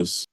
Yes.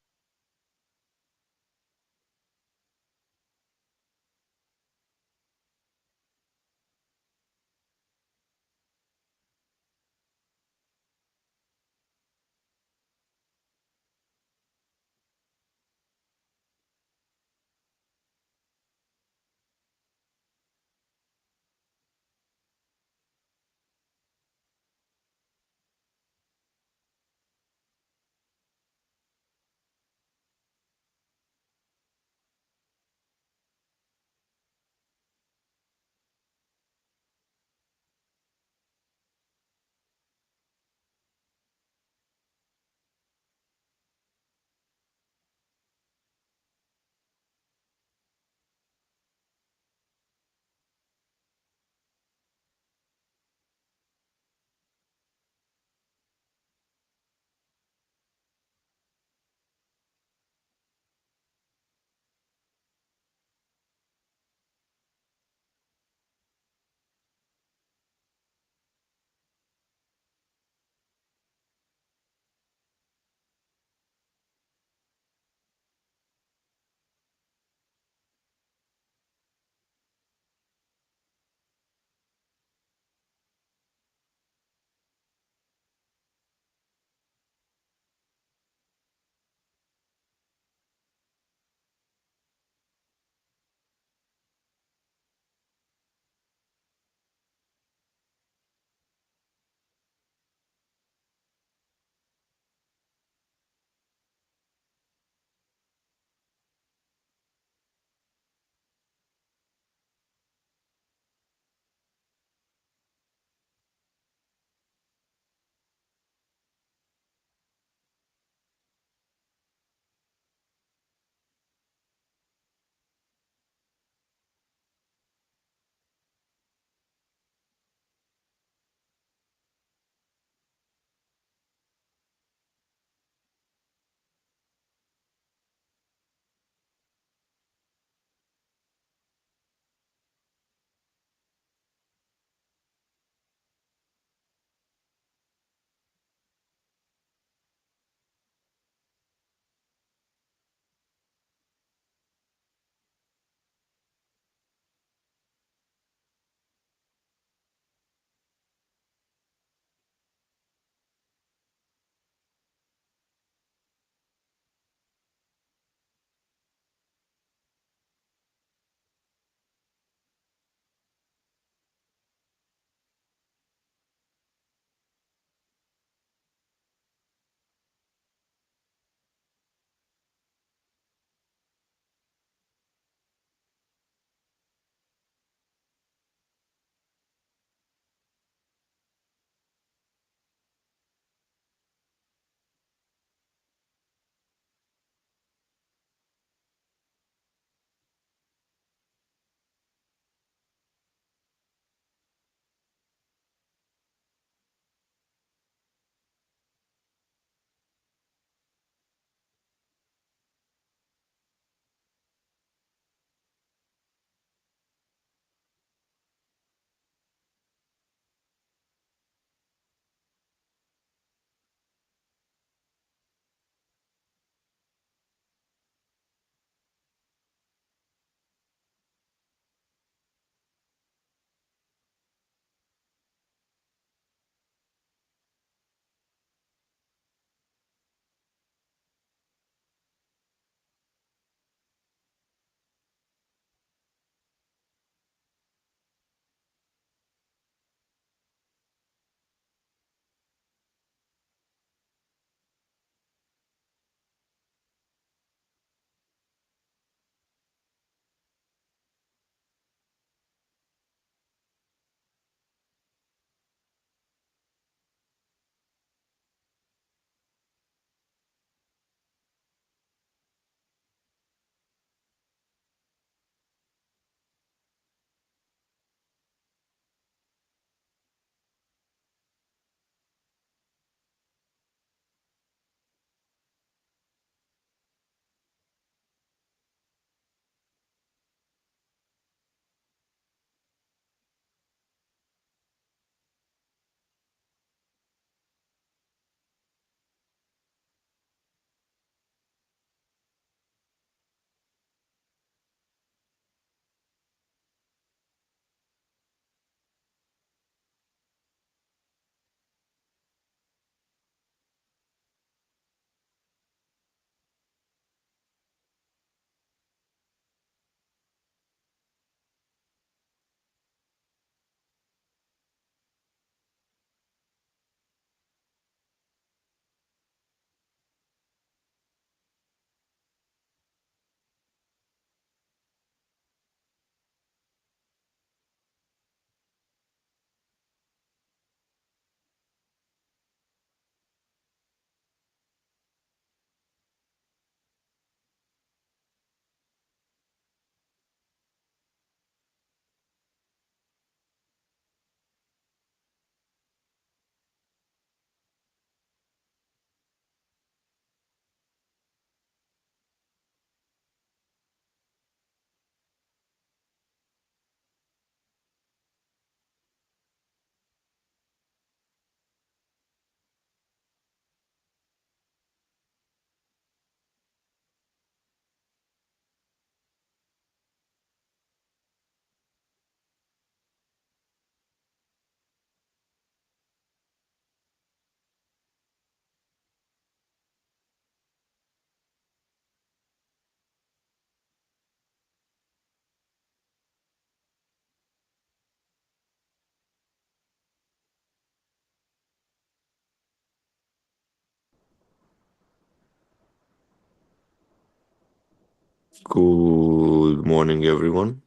Good morning, everyone,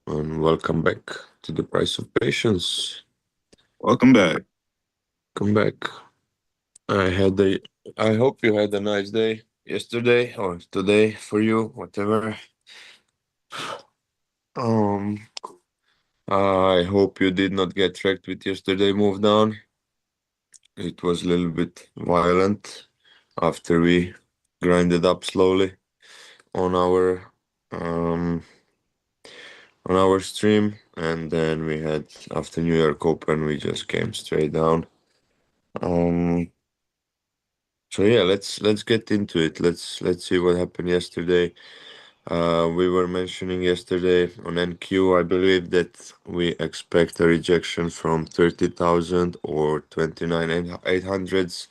and welcome back to the Price of Patience. Welcome back. Come back. I had a. I hope you had a nice day yesterday or today for you, whatever. Um, I hope you did not get wrecked with yesterday move down. It was a little bit violent after we grinded up slowly on our um on our stream, and then we had after New York Open, we just came straight down. Um, so yeah, let's get into it. Let's see what happened yesterday. We were mentioning yesterday on NQ, I believe that we expect a rejection from 30,000 or 29,800s,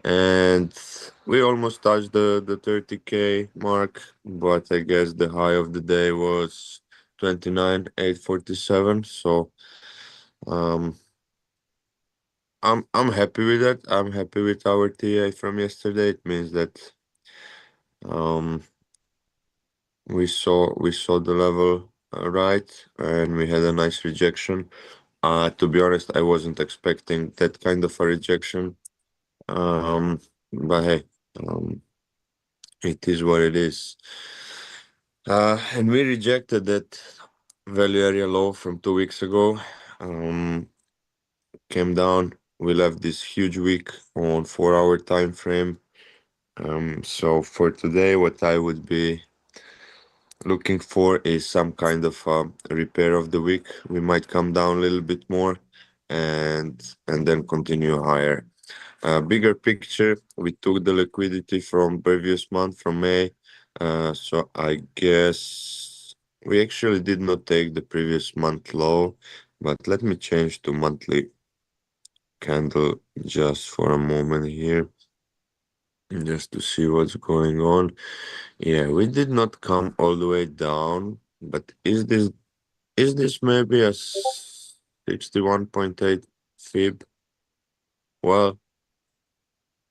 and we almost touched the 30K mark, but I guess the high of the day was 29,847. So um, I'm happy with that. I'm happy with our TA from yesterday. It means that um we saw the level right, and we had a nice rejection. To be honest, I wasn't expecting that kind of a rejection. But hey, um, it is what it is. And we rejected that value area low from 2 weeks ago. Um, Came down. We left this huge week on 4 hour time frame. So for today, what I would be looking for is some kind of repair of the week. We might come down a little bit more and then continue higher. Bigger picture, we took the liquidity from previous month from May. So I guess we actually did not take the previous month low, but let me change to monthly candle just for a moment here, just to see what's going on. Yeah, we did not come all the way down, but is this maybe a 61.8 fib? Well,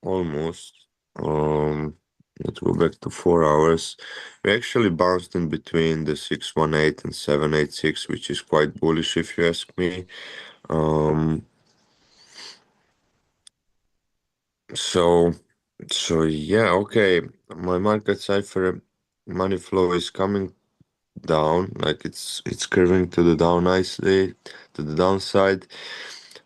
almost. Let's go back to 4 hours. We actually bounced in between the 618 and 786, which is quite bullish if you ask me. Um, so yeah, okay. My market cipher money flow is coming down, like it's curving to the down nicely, to the downside,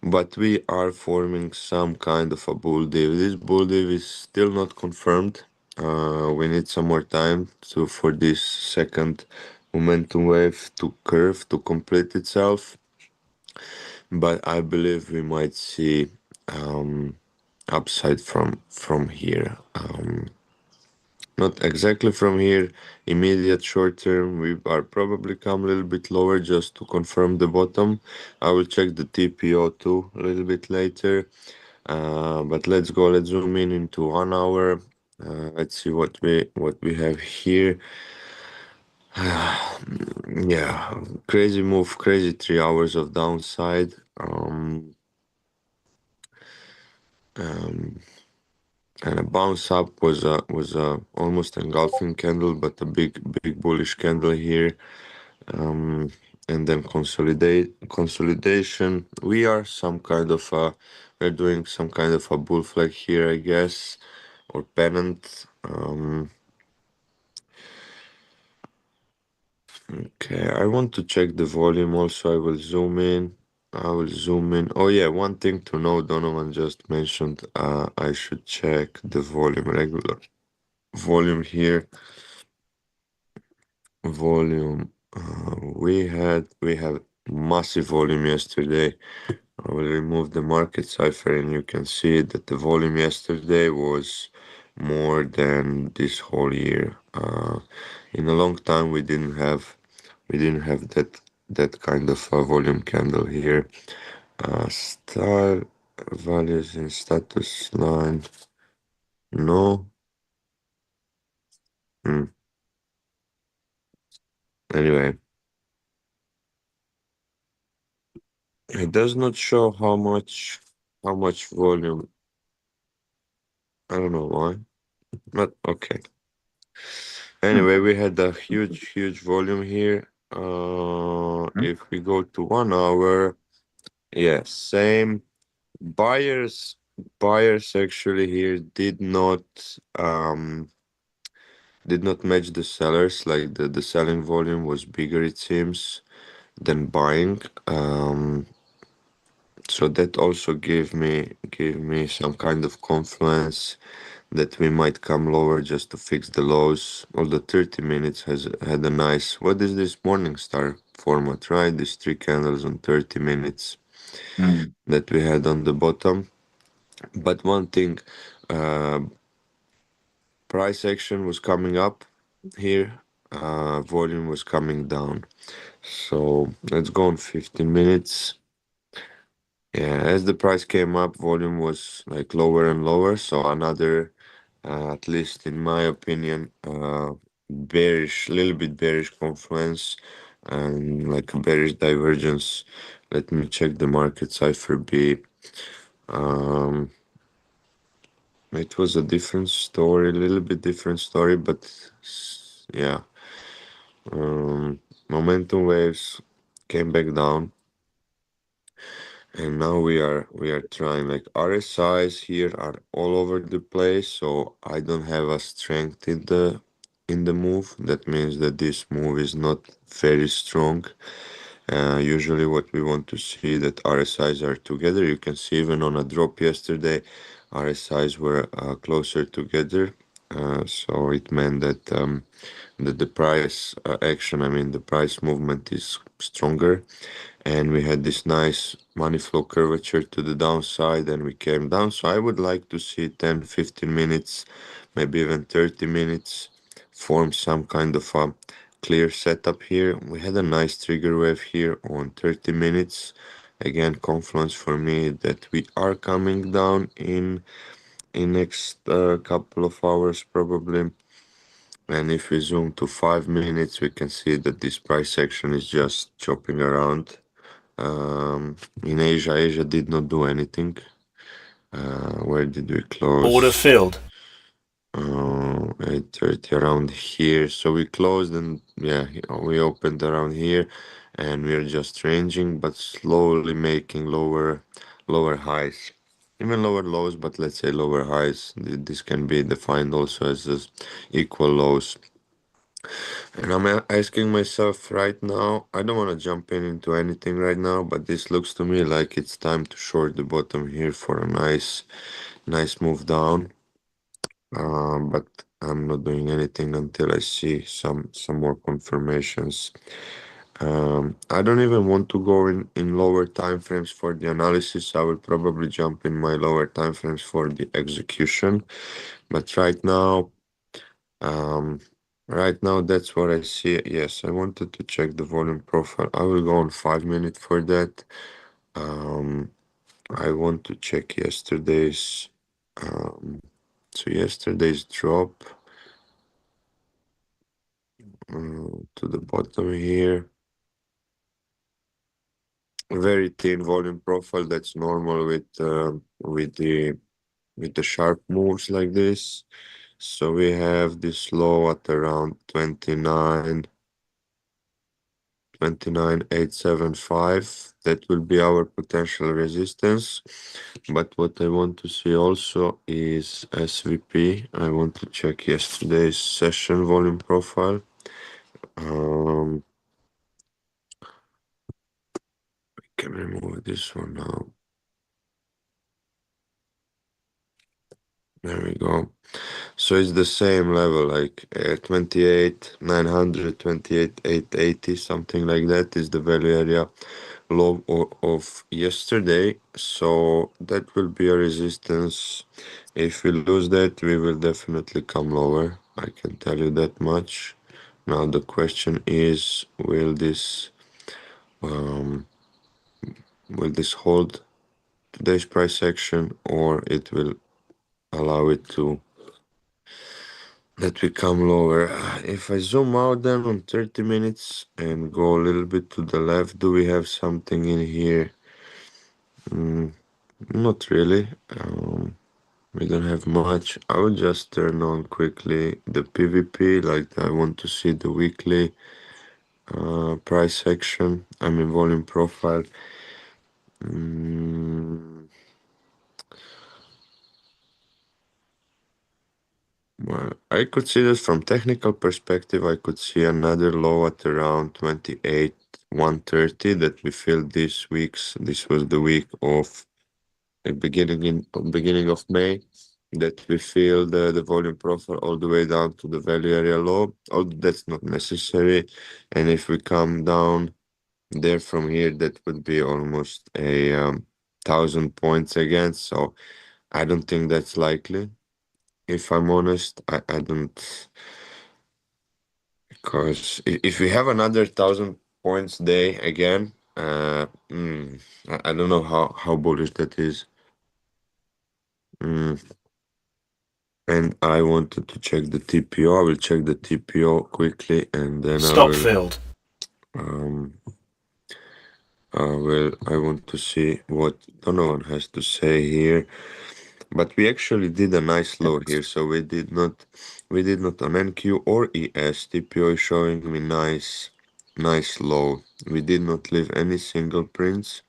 but we are forming some kind of a bull div. This bull div is still not confirmed. We need some more time to for this second momentum wave to curve to complete itself, but I believe we might see upside from here. Not exactly from here, immediate short term. We are probably come a little bit lower just to confirm the bottom. I will check the TPO too a little bit later. But let's go. Let's zoom in into 1 hour. Let's see what we have here. Yeah, crazy move, crazy 3 hours of downside. Um, and a bounce up was a almost engulfing candle, but a big bullish candle here. um, and then consolidation. We are some kind of we're doing some kind of a bull flag here, I guess, or pennant. Okay, I want to check the volume also. I will zoom in. I will zoom in. Oh yeah, one thing to know, Donovan just mentioned. I should check the volume, regular volume here. Volume. We have massive volume yesterday. I will remove the market cipher, and you can see that the volume yesterday was more than this whole year. In a long time, we didn't have that kind of a volume candle here. Star values in status line. No. Hmm. Anyway, it does not show how much volume. I don't know why, but okay. Anyway, we had a huge volume here. Mhm. If we go to 1 hour, yeah, same. Buyers, buyers actually here did not match the sellers. Like the selling volume was bigger, it seems, than buying. So that also gave me some kind of confluence that we might come lower just to fix the lows. Although 30 minutes has had a nice, what is this morning star format, right? These three candles on 30 minutes Mm. that we had on the bottom. But one thing, uh, price action was coming up here, volume was coming down. So let's go on 15 minutes. Yeah, as the price came up, volume was like lower and lower. So another, at least in my opinion, bearish, little bit bearish confluence and like a bearish divergence. Let me check the market cipher B. Um, it was a different story, a little bit different story, but yeah, momentum waves came back down, and now we are trying, like, RSIs here are all over the place, so I don't have a strength in the move. That means that this move is not very strong. Usually what we want to see that RSIs are together. You can see even on a drop yesterday, RSIs were closer together. So it meant that the price action, I mean the price movement is stronger, and we had this nice money flow curvature to the downside, and we came down. So I would like to see 10, 15 minutes, maybe even 30 minutes, form some kind of a clear setup here. We had a nice trigger wave here on 30 minutes. Again, confluence for me that we are coming down in next couple of hours probably. And if we zoom to 5 minutes, we can see that this price action is just chopping around. In Asia did not do anything. Where did we Order close? filled. 8:30 around here. So we closed, and yeah, we opened around here, and we're just ranging, but slowly making lower highs, even lower lows. But let's say lower highs. This can be defined also as equal lows. And I'm asking myself right now, I don't want to jump into anything right now, but this looks to me like it's time to short the bottom here for a nice move down. But I'm not doing anything until I see some more confirmations. I don't even want to go in lower time frames for the analysis. I will probably jump in my lower time frames for the execution. But um, right now, that's what I see. Yes, I wanted to check the volume profile. I will go on 5 minute for that. Um, I want to check yesterday's. Um, so yesterday's drop to the bottom here. Very thin volume profile. That's normal with the sharp moves like this. So we have this low at around 29,875. That will be our potential resistance. But what I want to see also is SVP. I want to check yesterday's session volume profile. Um, can remove this one now. There we go. So it's the same level, like 28, 900, 28, 880, something like that is the value area low of yesterday. So that will be a resistance. If we lose that, we will definitely come lower. I can tell you that much. Now the question is, um, will this hold today's price action, or it will allow it to that we come lower. If I zoom out then on 30 minutes and go a little bit to the left, do we have something in here? Mm, not really. We don't have much. I will just turn on quickly the PVP, like I want to see the weekly price section. I mean volume profile. Mm, well, I could see this from technical perspective. I could see another low at around 28 130 that we filled this week's. This was the week of beginning of May that we feel the volume profile all the way down to the value area low. Although that's not necessary, and if we come down there from here, that would be almost a 1,000 points again. So I don't think that's likely. If I'm honest, I don't, because if we have another 1,000 points day again, I don't know how bullish that is. Mm. And I wanted to check the TPO. I will check the TPO quickly, and then Stop filled. um I want to see what Donovan has to say here. But we actually did a nice low here, so we did not on NQ or ES. TPO is showing me nice low. We did not leave any single prints.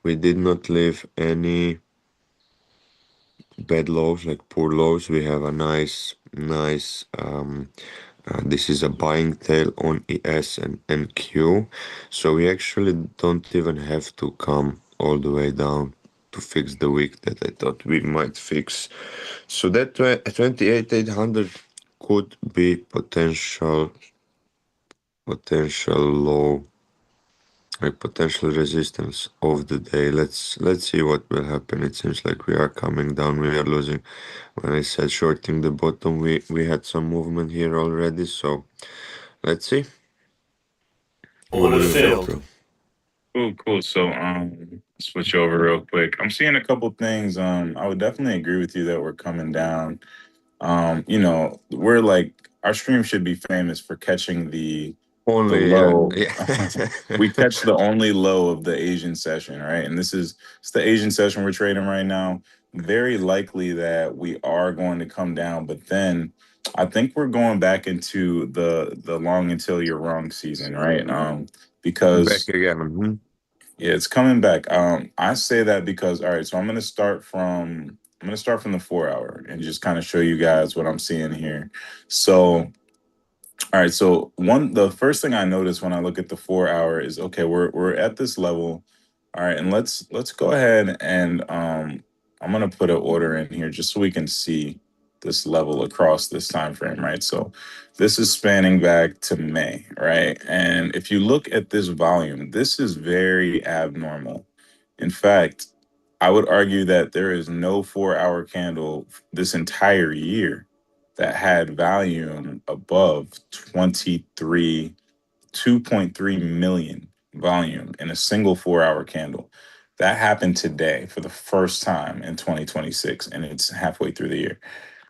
We did not leave any bad lows, like poor lows. We have a nice. This is a buying tail on ES and NQ, so we actually don't even have to come all the way down to fix the wick that I thought we might fix. So that 28,800 could be potential low, like potential resistance of the day. Let's see what will happen. It seems like we are coming down. We are losing. When I said shorting the bottom, we had some movement here already. So let's see. What Order do you think, filled. bro? Cool, cool. So, switch over real quick. I'm seeing a couple things. I would definitely agree with you that we're coming down. We're like our stream should be famous for catching the Only, yeah, low. yeah. We catch the only low of the Asian session, right? And it's the Asian session we're trading right now. Very likely that we are going to come down, but then I think we're going back into the long until you're wrong season, right? Back Because again. Mhm. yeah, it's coming back. I say that because all right, so I'm gonna start from the 4 hour and just kind of show you guys what I'm seeing here. So all right, so the first thing I notice when I look at the 4 hour is okay, we're at this level. All right, and let's go ahead and I'm gonna put an order in here just so we can see this level across this time frame, right? So this is spanning back to May, right? And if you look at this volume, this is very abnormal. In fact, I would argue that there is no 4 hour candle this entire year that had volume above 23, 2.3 million volume in a single 4 hour candle. That happened today for the first time in 2026, and it's halfway through the year.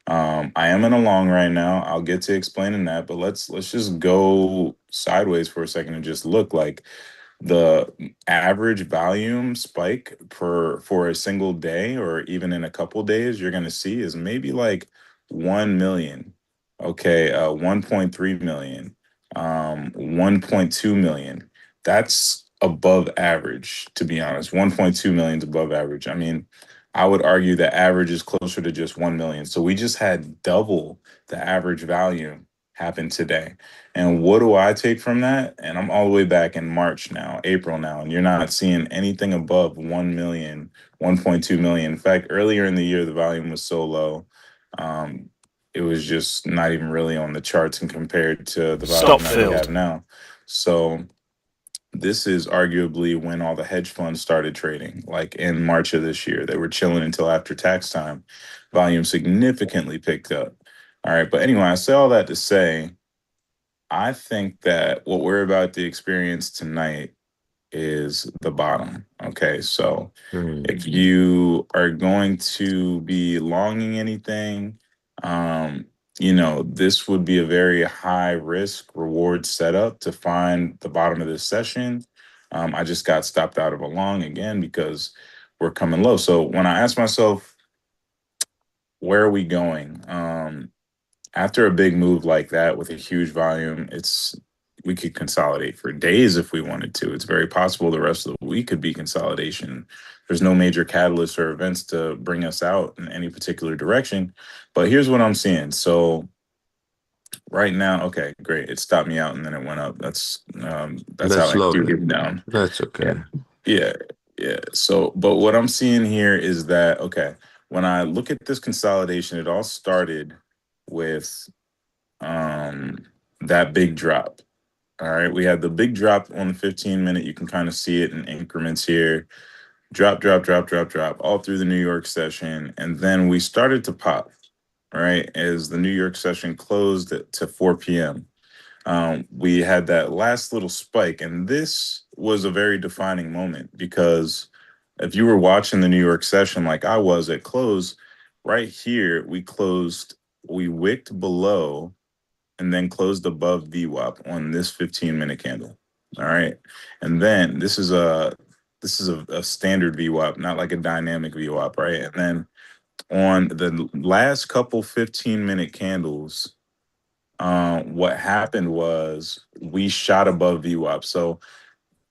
I am in a long right now. I'll get to explaining that, but let's just go sideways for a second and just look like the average volume spike for a single day or even in a couple days you're going to see is maybe like 1 million, okay, 1.3 million, 1.2 million. That's above average, to be honest. 1.2 million is above average. I mean, I would argue that average is closer to just 1 million, so we just had double the average value happen today. And what do I take from that? And I'm all the way back in March now, April now, and you're not seeing anything above 1 million, 1.2 million. In fact, earlier in the year, the volume was so low. Um, it was just not even really on the charts and compared to the Stop volume that we have filled. now. So this is arguably when all the hedge funds started trading, like in March of this year. They were chilling until after tax time. Volume significantly picked up. All right. But anyway, I say all that to say, I think that what we're about to experience tonight is the bottom. Okay. So Mm. if you are going to be longing anything, um, this would be a very high risk reward setup to find the bottom of this session. I just got stopped out of a long again because we're coming low. So when I ask myself, where are we going? After a big move like that with a huge volume, it's we could consolidate for days if we wanted to. It's very possible the rest of the week could be consolidation. There's no major catalysts or events to bring us out in any particular direction. But here's what I'm seeing. So right now, okay, great. It stopped me out and then it went up. That's how That's I do lovely. get down. That's Yeah. okay. Yeah. Yeah. So, but what I'm seeing here is that okay, when I look at this consolidation, it all started with um that big drop. All right. We had the big drop on the 15 minute. You can kind of see it in increments here. Drop, drop, drop, drop, drop, all through the New York session. And then we started to pop, right? As the New York session closed at, to 4 p.m. We had that last little spike. And this was a very defining moment because if you were watching the New York session like I was at close, right here, we wicked below and then closed above VWAP on this 15-minute candle. All right. And then this is a standard VWAP, not like a dynamic VWAP, right? And then on the last couple 15-minute candles, what happened was we shot above VWAP. So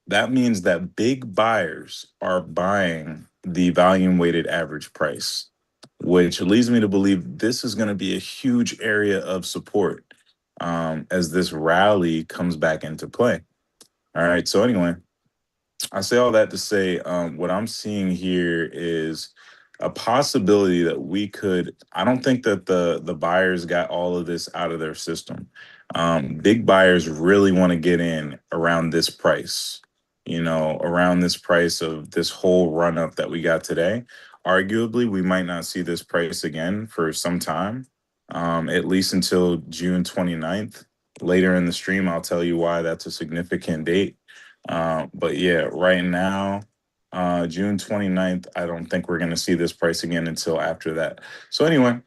that means that big buyers are buying the volume weighted average price, which leads me to believe this is going to be a huge area of support as this rally comes back into play. All right. So, anyway, I say all that to say what I'm seeing here is a possibility that we could. I don't think that the buyers got all of this out of their system. Big buyers really want to get in around this price, around this price of this whole run up that we got today. Arguably, we might not see this price again for some time, at least until June 29th. Later in the stream, I'll tell you why that's a significant date. But yeah, right now, June 29th, I don't think we're going to see this price again until after that. So anyway,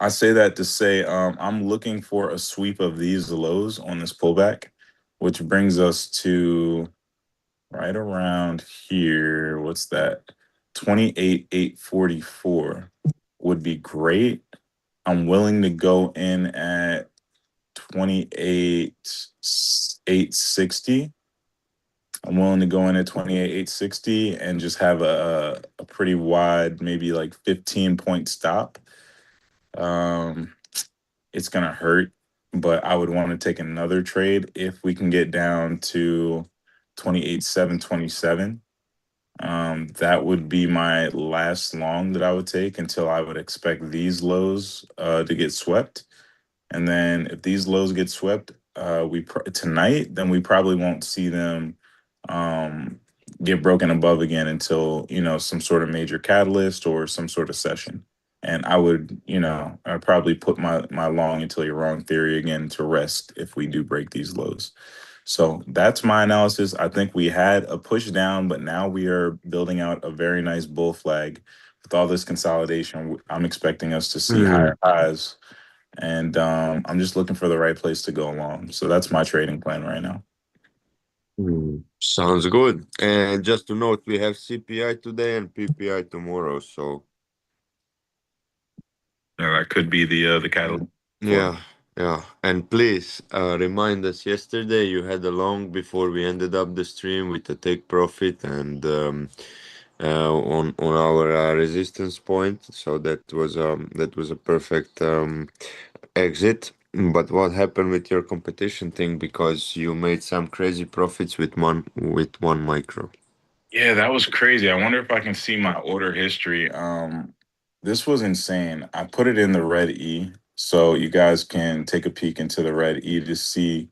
I say that to say I'm looking for a sweep of these lows on this pullback, which brings us to right around here. What's that? 28,844 would be great. I'm willing to go in at 28,860. I'm willing to go in at 28,860 and just have a pretty wide, maybe like 15-point stop. Um, it's gonna hurt, but I would want to take another trade if we can get down to 28,727. That would be my last long that I would take until I would expect these lows to get swept. And then if these lows get swept, tonight, then we probably won't see them um, get broken above again until some sort of major catalyst or some sort of session. And I'd probably put my long until you're wrong theory again to rest if we do break these lows. So that's my analysis. I think we had a push down, but now we are building out a very nice bull flag. With all this consolidation, I'm expecting us to see Hmm. higher highs and I'm just looking for the right place to go along. So that's my trading plan right now. Sounds good. And just to note, we have CPI today and PPI tomorrow. So That could be the catalyst for. yeah, yeah. And please remind us. Yesterday, you had a long before we ended up the stream with a take profit and on our resistance point. So that was a perfect exit. But what happened with your competition thing? Because you made some crazy profits with one micro. Yeah, that was crazy. I wonder if I can see my order history. This was insane. I put it in the red E, so you guys can take a peek into the red E to see.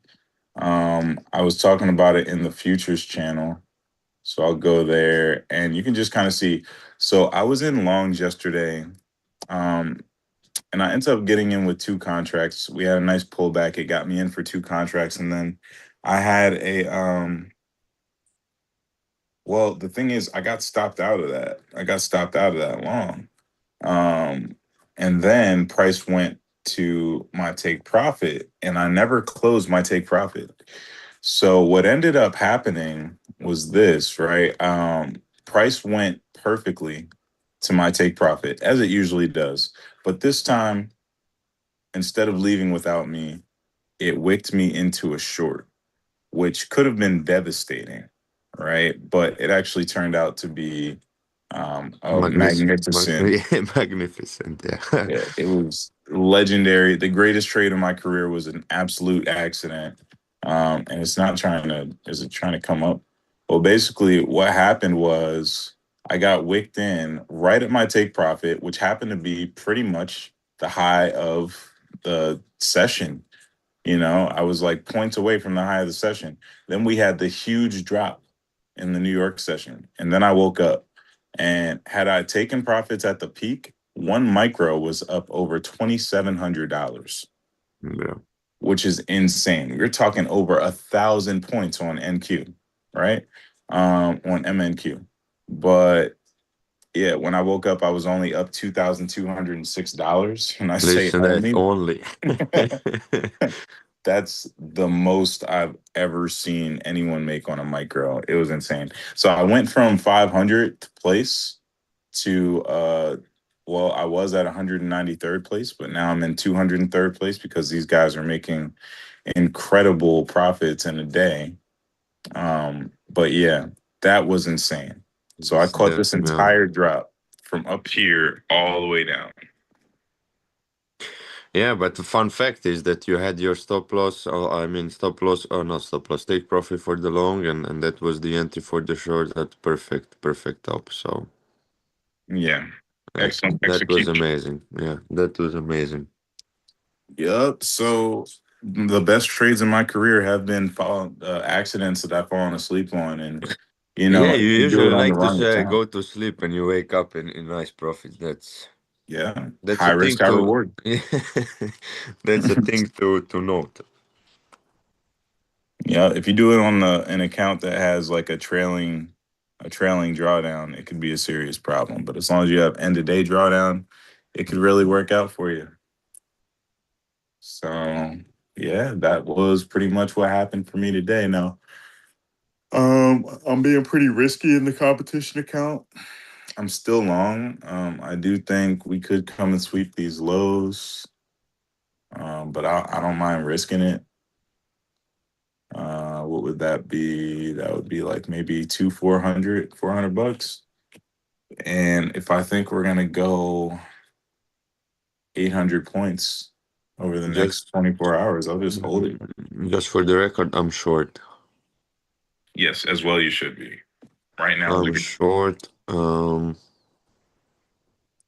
I was talking about it in the futures channel, so I'll go there, and you can just kind of see. So I was in longs yesterday. Um, and I ended up getting in with two contracts. We had a nice pullback. It got me in for two contracts, and then I had a well, the thing is, I got stopped out of that. I got stopped out of that long, um, and then price went to my take profit, and I never closed my take profit. So what ended up happening was this, right? Price went perfectly to my take profit, as it usually does. But this time, instead of leaving without me, it wicked me into a short, which could have been devastating, right? But it actually turned out to be a magnificent. Magnificent, yeah. Yeah, it was legendary. The greatest trade of my career was an absolute accident. And it's not trying to, is it trying to come up? Well, basically, what happened was I got wicked in right at my take profit, which happened to be pretty much the high of the session. I was like points away from the high of the session. Then we had the huge drop in the New York session. And then I woke up. And had I taken profits at the peak, one micro was up over $2,700, Yeah. which is insane. We're talking over 1,000 points on NQ, right? On MNQ. But yeah, when I woke up, I was only up $2,206. And I say Listen, that only. only. That's the most I've ever seen anyone make on a micro. It was insane. So I went from 500th place to well, I was at 193rd place, but now I'm in 203rd place because these guys are making incredible profits in a day. But yeah, that was insane. So I It's caught this damn. entire drop from up here all the way down. Yeah, but the fun fact is that you had your stop loss, or I mean stop loss, or not stop loss, take profit for the long, and that was the entry for the short at perfect top. So Yeah. like Excellent that was execution. amazing. Yeah, that was amazing. Yep. So the best trades in my career have been accidents that I've fallen asleep on, and Yeah, you if you do it usually on the like to wrong say account, go to sleep and you wake up in nice profits. yeah, That's high a risk, thing high to reward. that's a thing to note. Yeah, if you do it on an account that has like a trailing drawdown, it could be a serious problem. But as long as you have end of day drawdown, it could really work out for you. So yeah, that was pretty much what happened for me today. Now, I'm being pretty risky in the competition account. I'm still long. I do think we could come and sweep these lows, but I don't mind risking it. What would that be? That would be like maybe 400 bucks. And if I think we're gonna go 800 points over the next Just 24 hours, I'll just hold it. just for the record, I'm short. Yes, as well you should be. Right now, I'm look at short.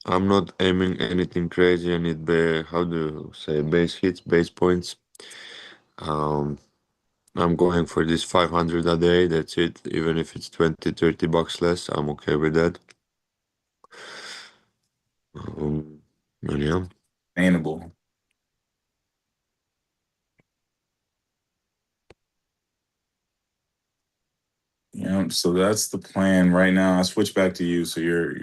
I'm not aiming anything crazy. I need how do you say base hits, base points. Um, I'm going for this 500 a day. That's it. Even if it's 20, 30 bucks less, I'm okay with that. And yeah, sustainable. Yeah, so that's the plan right now. I switch back to you, so you're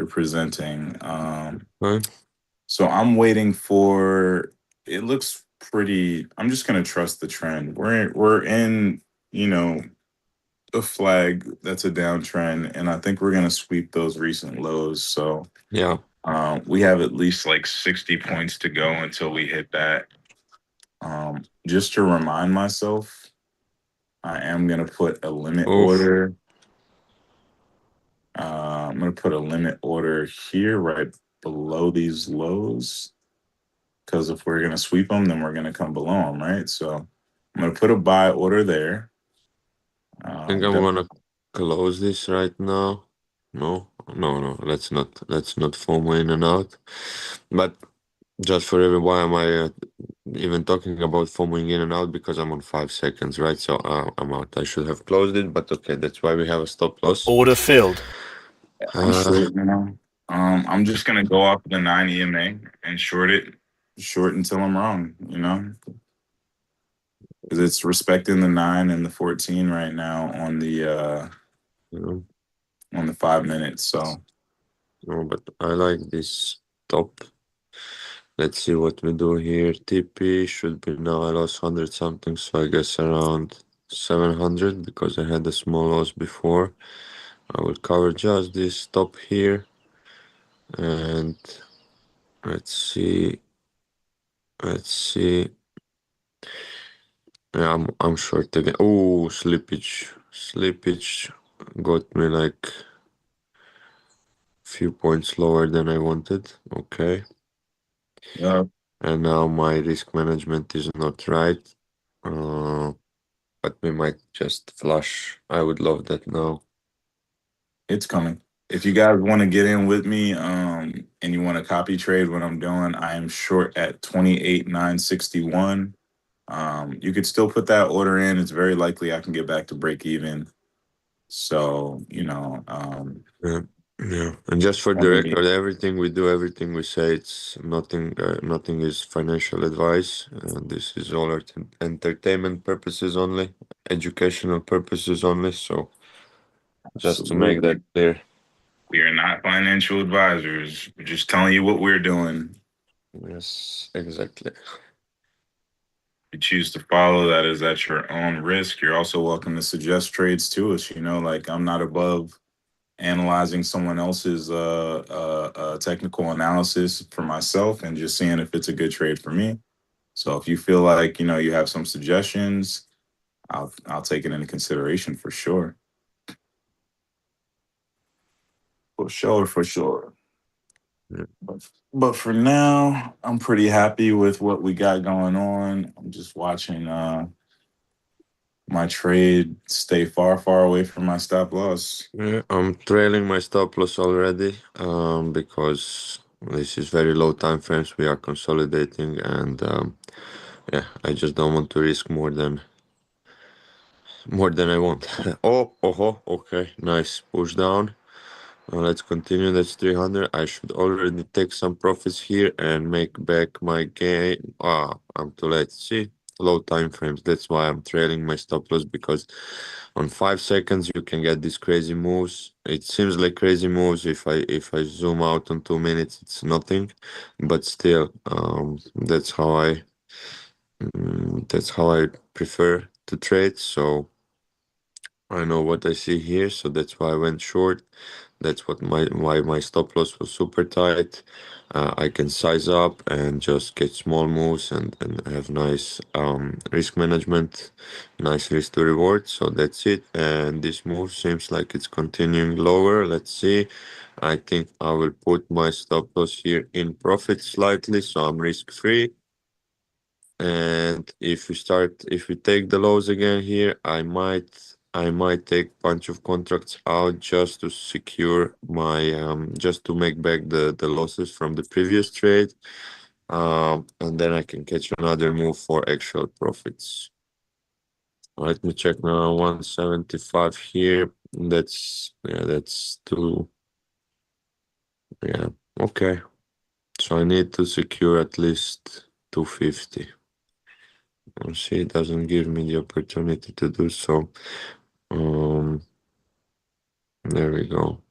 presenting. right. So I'm waiting for. It looks pretty. I'm just gonna trust the trend. We're in you know a flag that's a downtrend, and I think we're gonna sweep those recent lows. So Yeah. we have at least like 60 points to go until we hit that. Just to remind myself, I am gonna put a limit Oof. order. I'm gonna put a limit order here, right below these lows, because if we're gonna sweep them, then we're gonna come below them, right? So I'm gonna put a buy order there. I think I'm gonna close this right now. No, no. Let's not FOMO in and out. But just for everyone, why am I even talking about FOMOing in and out? Because I'm on 5 seconds, right? So I'm out. I should have closed it, but okay, that's why we have a stop loss. Order filled. I'm Uh, short now. I'm just gonna go off the 9 EMA and short it, short until I'm wrong. Because it's respecting the 9 and the 14 right now you know, on the 5 minutes. So no, but I like this top. Let's see what we do here. TP should be now. I lost 100 something, so I guess around 700 because I had a small loss before. I will cover just this stop here, and let's see. Let's see. Yeah, I'm short again. Oh, slippage. Slippage got me like few points lower than I wanted. Okay. Yeah, And now my risk management is not right. Uh, but we might just flush. I would love that now. it's coming. If you guys want to get in with me, and you want to copy trade what I'm doing, I am short at 28,961. You could still put that order in. It's very likely I can get back to break even. So, Yeah, yeah. And just for the 28. record, everything we do, everything we say, it's nothing. Nothing is financial advice. This is all entertainment purposes only, educational purposes only. So just to make that Absolutely. clear. We are not financial advisors. We're just telling you what we're doing. Yes, exactly. You choose to follow, that is at your own risk. You're also welcome to suggest trades to us. Like I'm not above analyzing someone else's technical analysis for myself and just seeing if it's a good trade for me. So if you feel like you have some suggestions, I'll take it into consideration for sure. For sure, for sure. Yeah, But for now, I'm pretty happy with what we got going on. I'm just watching my trade stay far, far away from my stop loss. yeah, I'm trailing my stop loss already. Because this is very low time frames. We are consolidating, and yeah, I just don't want to risk more than I want. Oh, okay, nice push down. Let's continue. That's 300. I should already take some profits here and make back my gain. I'm too late. See, low time frames. That's why I'm trailing my stop loss, because on 5 seconds you can get these crazy moves. It seems like crazy moves. If I zoom out on 2 minutes, it's nothing. But still, that's how I prefer to trade. So I know what I see here, so that's why I went short. That's why my stop loss was super tight. I can size up and just get small moves and have nice risk management, nice risk to reward. So that's it. And this move seems like it's continuing lower. Let's see. I think I will put my stop loss here in profit slightly, so I'm risk free. And if we take the lows again here, I might take bunch of contracts out just to secure just to make back the losses from the previous trade. And then I can catch another move for actual profits. Let me check now. 175 here. That's too. Yeah. Okay. So I need to secure at least 250. See, it doesn't give me the opportunity to do so. Um, there we go.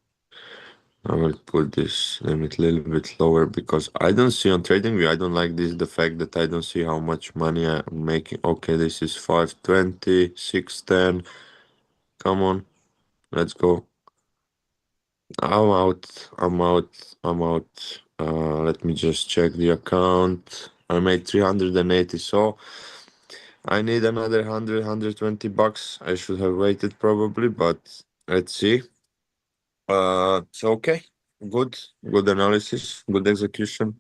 I will put this limit a little bit lower because I don't see on TradingView. I don't like this, the fact that I don't see how much money I'm making. Okay, this is 520, 610. Come on, let's go. I'm out. I'm out. I'm out. Let me just check the account. I made 380, so I need another 100, $120. I should have waited probably, but let's see. So okay, good analysis, good execution.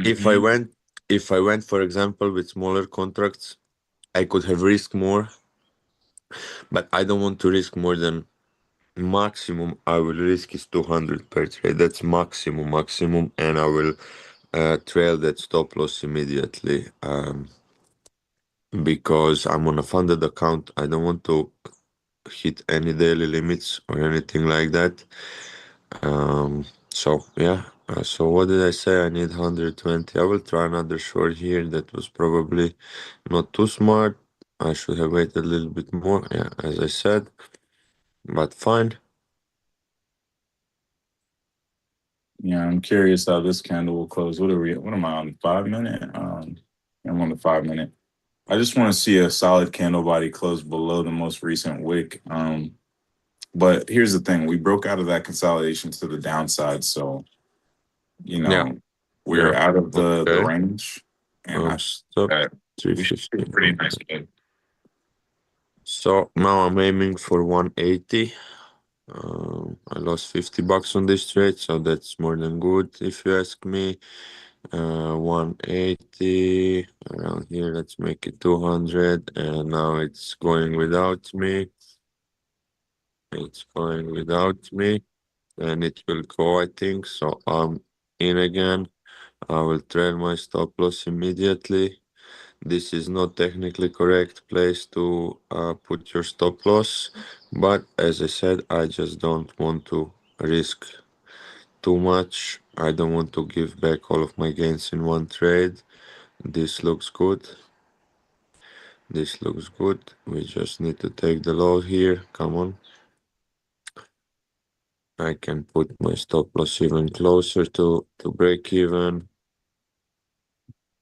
If I Hmm. went, if I went, for example, with smaller contracts, I could have risked more, but I don't want to risk more than maximum. I will risk is 200 per trade. That's maximum, and I will trail that stop loss immediately. Because I'm on a funded account, I don't want to hit any daily limits or anything like that. So yeah. So what did I say? I need 120. I will try another short here. That was probably not too smart. I should have waited a little bit more. Yeah, as I said, but fine. Yeah, I'm curious how this candle will close. What are we? What am I on? 5 minute? I'm on the 5 minute. I just want to see a solid candle body close below the most recent wick. But here's the thing: we broke out of that consolidation to the downside, so you Yeah, know we're yeah. out of the Okay. range, and I think Stop that we should be 350. pretty nice. Okay. So now I'm aiming for 180. I lost $50 on this trade, so that's more than good if you ask me. 180 around here. Let's make it 200, and now it's going without me. It's going without me, and it will go, I think. So I'm in again. I will trail my stop loss immediately. This is not technically correct place to put your stop loss, but as I said, I just don't want to risk too much. I don't want to give back all of my gains in one trade. This looks good. This looks good. We just need to take the low here. Come on. I can put my stop loss even closer to break even,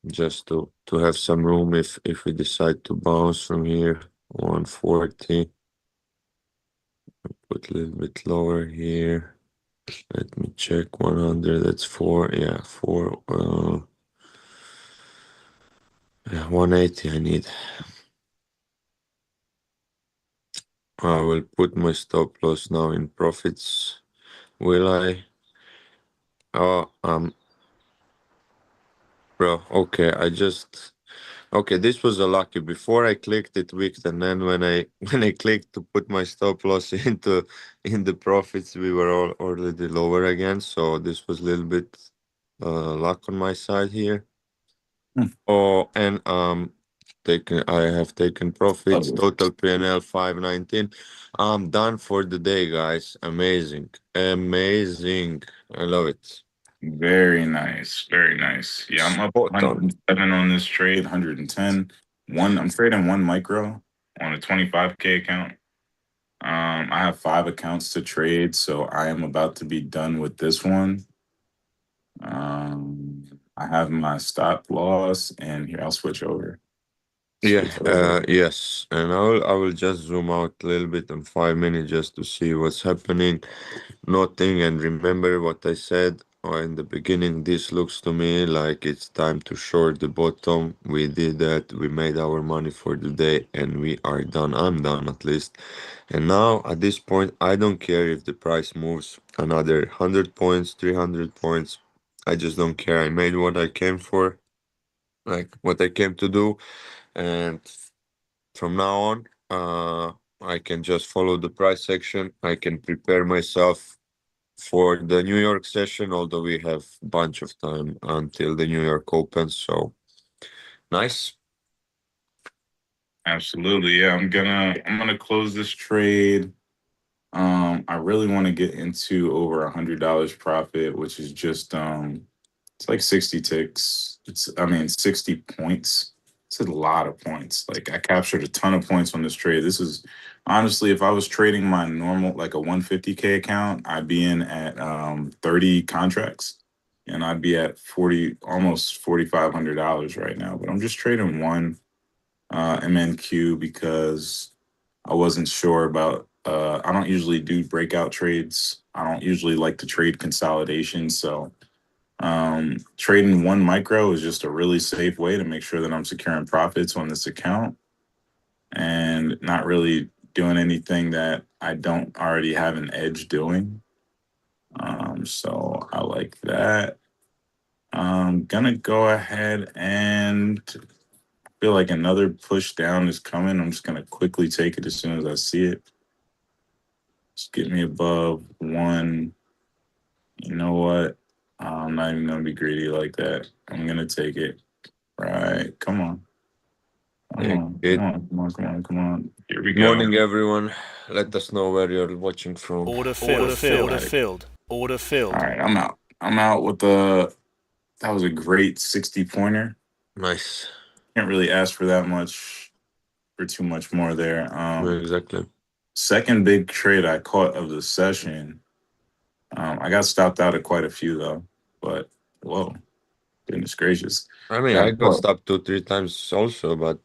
just to have some room if we decide to bounce from here. 140. Put a little bit lower here. Let me check 100. That's 4. Yeah, 4. Yeah, 180 I need. I will put my stop loss now in profits. Will I? Oh, bro. Okay, okay, this was a lucky. Before I clicked it wicked, and then when I when I clicked to put my stop loss in the profits, we were all already lower again. So this was a little bit luck on my side here. Hmm. Oh, and I have taken profits. Love Total PNL 519. I'm done for the day, guys. Amazing, amazing. I love it. Very nice. Very nice. Yeah, I'm up Spot on. 107 on this trade, 110. I'm trading one micro on a 25K account. I have 5 accounts to trade, so I am about to be done with this one. I have my stop loss, and here I'll switch over. Yeah, Switch over. yes, and I will just zoom out a little bit in 5 minutes just to see what's happening. Nothing, and remember what I said in the beginning. This looks to me like it's time to short the bottom. We did that. We made our money for the day, and we are done. I'm done at least. And now at this point, I don't care if the price moves another 100 points, 300 points. I just don't care. I made what I came for, like what I came to do, and from now on, I can just follow the price section. I can prepare myself for the New York session, although we have bunch of time until the New York opens. So nice. Absolutely. Yeah, I'm gonna close this trade. I really want to get into over $100 profit, which is just it's like 60 ticks. I mean 60 points. It's a lot of points. Like I captured a ton of points on this trade. This is honestly, if I was trading my normal like a 150K account, I'd be in at 30 contracts and I'd be at 40 almost $4,500 right now. But I'm just trading one MNQ because I wasn't sure about. I don't usually do breakout trades. I don't usually like to trade consolidation. So trading one micro is just a really safe way to make sure that I'm securing profits on this account and not really doing anything that I don't already have an edge doing. So I like that. I'm gonna go ahead and feel like another push down is coming. I'm just gonna quickly take it as soon as I see it. Just get me above one. You know what? I'm not even gonna be greedy like that. I'm gonna take it. Right. Come on. Come Take on. Come it. on. Come on. Come on. Come on. Here we Good go. morning, everyone. Let us know where you're watching from. Order filled. Order filled. Order All filled. right. I'm out. I'm out with the. That was a great 60 pointer. Nice. Can't really ask for that much, for too much more there. Exactly. Second big trade I caught of the session. I got stopped out at quite a few though, but whoa. Goodness gracious. I mean, Yeah. I got stopped 2, 3 times also, but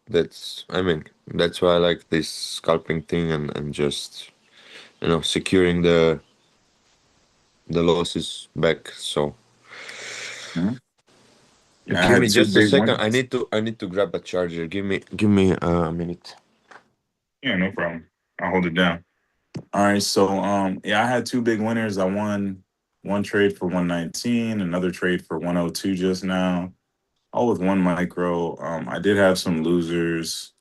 I mean, that's why I like this scalping thing and just, securing the losses back. So Mhm. Yeah, I give had me two just a big second. ones. I need to grab a charger. Give me a minute. Yeah, no problem. I'll hold it down. All right, so yeah, I had two big winners. I won one trade for 119, another trade for 102 just now, all with one micro. I did have some losers.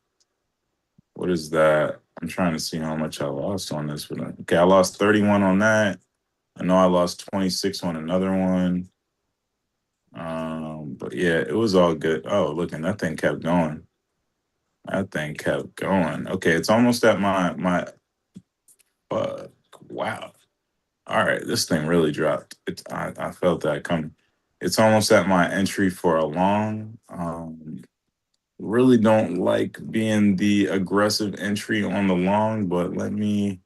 What is that? I'm trying to see how much I lost on this one. Okay, I lost 31 on that. I know I lost 26 on another one. But yeah, it was all good. Oh, look, and that thing kept going. That thing kept going. Okay, it's almost at my wow. All right, this thing really dropped. I felt that coming. It's almost at my entry for a long. Really don't like being the aggressive entry on the long, but let me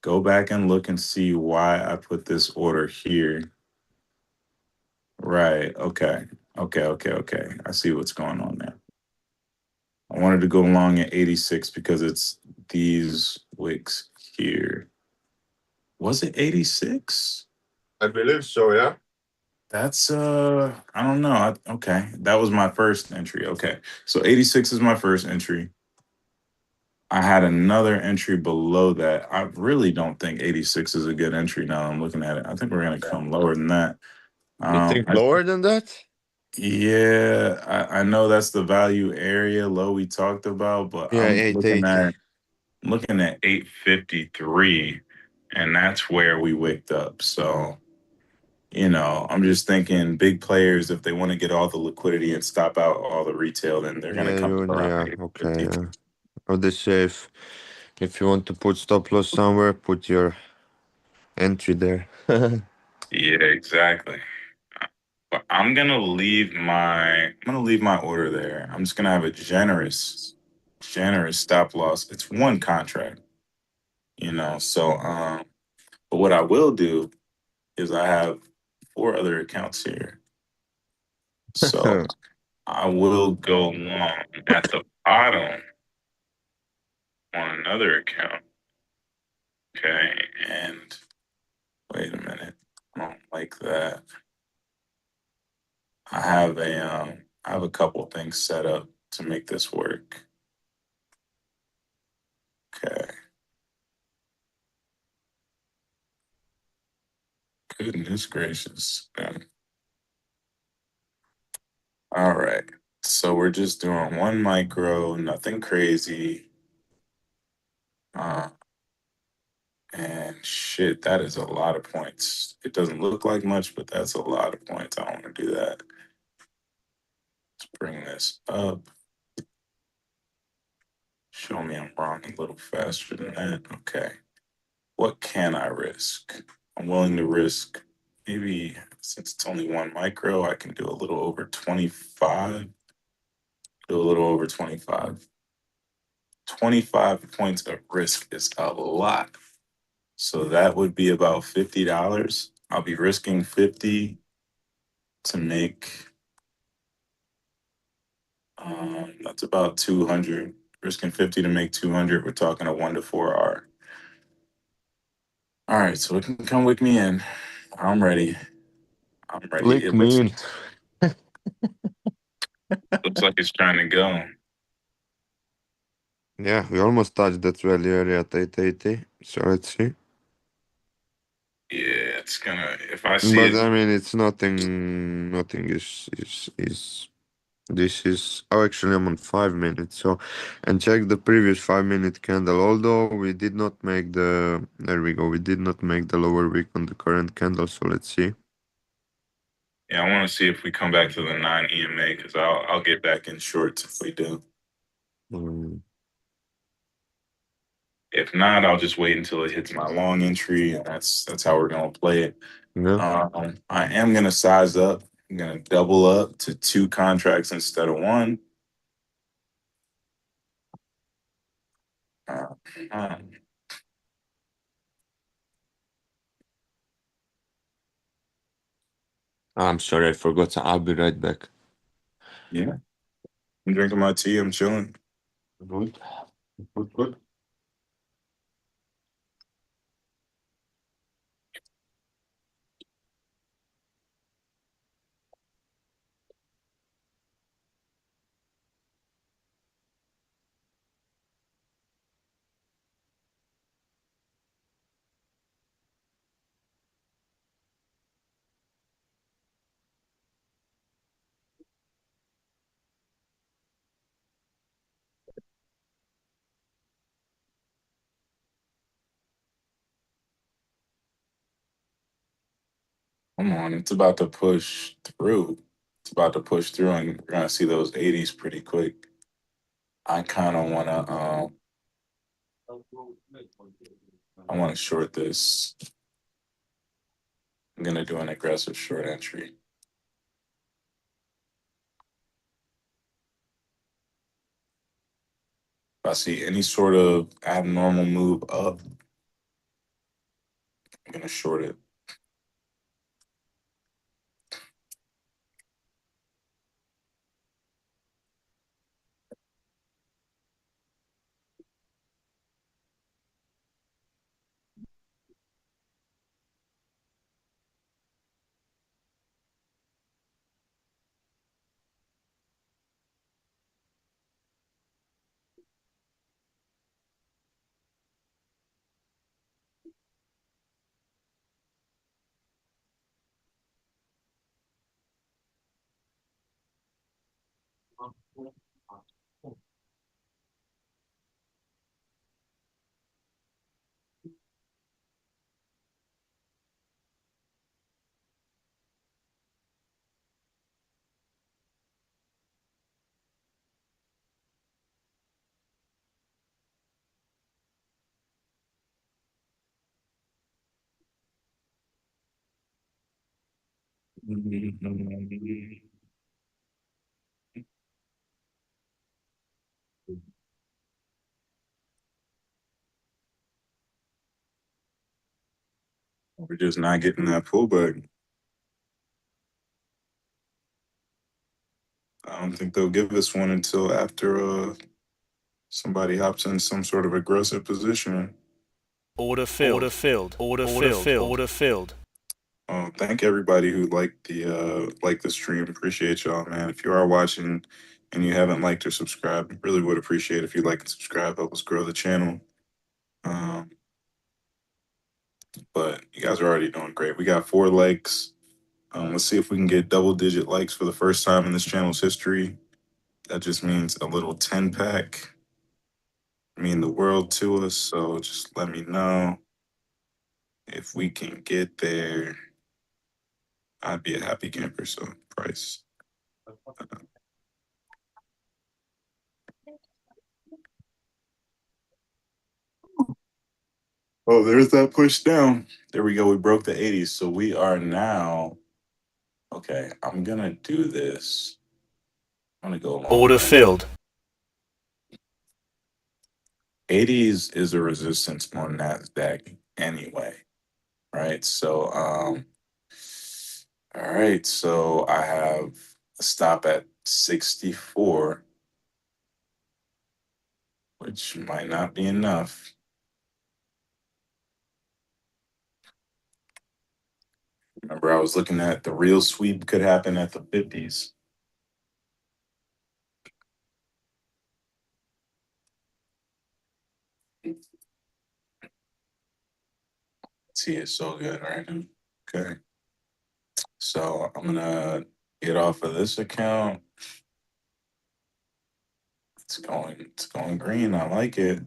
go back and look and see why I put this order here. Right. Okay. Okay. I see what's going on there. I wanted to go long at 86 because it's these wicks here. Was it 86? I believe so. Yeah. That's I don't know. Okay. That was my first entry. Okay. So 86 is my first entry. I had another entry below that. I really don't think 86 is a good entry now I'm looking at it. I think we're going to come lower than that. You think I lower than that? Yeah, I know that's the value area low we talked about, but Yeah, 880. I'm looking at 853, and that's where we wicked up. So, I'm just thinking big players, if they want to get all the liquidity and stop out all the retail, then they're gonna Yeah, come around yeah. Okay. 850. Yeah. Or they say if you want to put stop loss somewhere, put your entry there. Yeah, exactly. But I'm gonna leave my order there. I'm just gonna have a generous stop loss. It's one contract, So but what I will do is I have four other accounts here. So I will go long at the bottom on another account. Okay. And wait a minute. I don't like that. I have a couple things set up to make this work. Okay. Goodness gracious. All right. So we're just doing one micro, nothing crazy. Uh, and shit, that is a lot of points. It doesn't look like much, but that's a lot of points. I don't want to do that. Let's bring this up. Show me I'm wrong a little faster than that. Okay. What can I risk? I'm willing to risk maybe since it's only one micro, I can do a little over 25. Do a little over 25. 25 points of risk is a lot. So that would be about $50. I'll be risking 50 to make that's about 200. Risking 50 to make 200. We're talking a 1 to 4 hour. All right, so it can come with me in. I'm ready. I'm ready. Lick It me looks in. looks like it's trying to go. Yeah, we almost touched that value area at 880. So let's see. Yeah, it's gonna. If I see But it, I mean, it's nothing. Nothing is. This is. Oh, actually, I'm on 5 minutes. So, and check the previous 5 minute candle. Although we did not make the. There we go. We did not make the lower wick on the current candle. So let's see. yeah, I want to see if we come back to the 9 EMA because I'll get back in shorts if we do. Mm, If not, I'll just wait until it hits my long entry, and that's how we're gonna play it. yeah. I am gonna size up. I'm gonna double up to two contracts instead of one. Uh, um, I'm sorry, I forgot. I'll be right back. Yeah. I'm drinking my tea. I'm chilling. Good. Good, good. Come on. It's about to push through. It's about to push through, and we're going to see those 80s pretty quick. I kind of want to, I want to short this. I'm going to do an aggressive short entry. If I see any sort of abnormal move up, I'm going to short it. We're just not getting that pullback. I don't think they'll give us one until after somebody hops in some sort of aggressive position. Order filled. Order filled. Order filled. Order filled. Thank everybody who liked the stream. Appreciate y'all, man. If you are watching and you haven't liked or subscribed, really would appreciate if you like and subscribe. Help us grow the channel. Um, but you guys are already doing great. We got 4 likes. Let's see if we can get double-digit likes for the first time in this channel's history. That just means a little 10 pack. Mean the world to us. So just let me know if we can get there. I'd be a happy camper. So price. Oh, there's that push down. There we go. We broke the 80s. So we are now. Okay, I'm gonna do this. I'm gonna go long. Order filled. 80s is a resistance on NASDAQ anyway. Right. So all right. So I have a stop at 64, which might not be enough. Remember, I was looking at the real sweep could happen at the 50s. See, it's so good right now. Okay. So I'm gonna get off of this account. It's going green. I like it.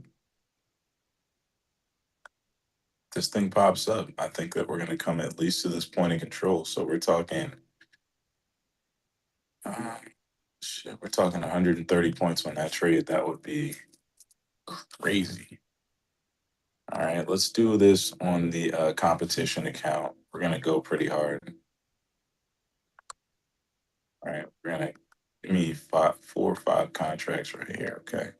This thing pops up. I think that we're gonna come at least to this point in control. So we're talking uh, shit, we're talking 130 points on that trade. That would be crazy. All right, let's do this on the competition account. We're gonna go pretty hard. All right, we're gonna give me 4 or 5 contracts right here. Okay.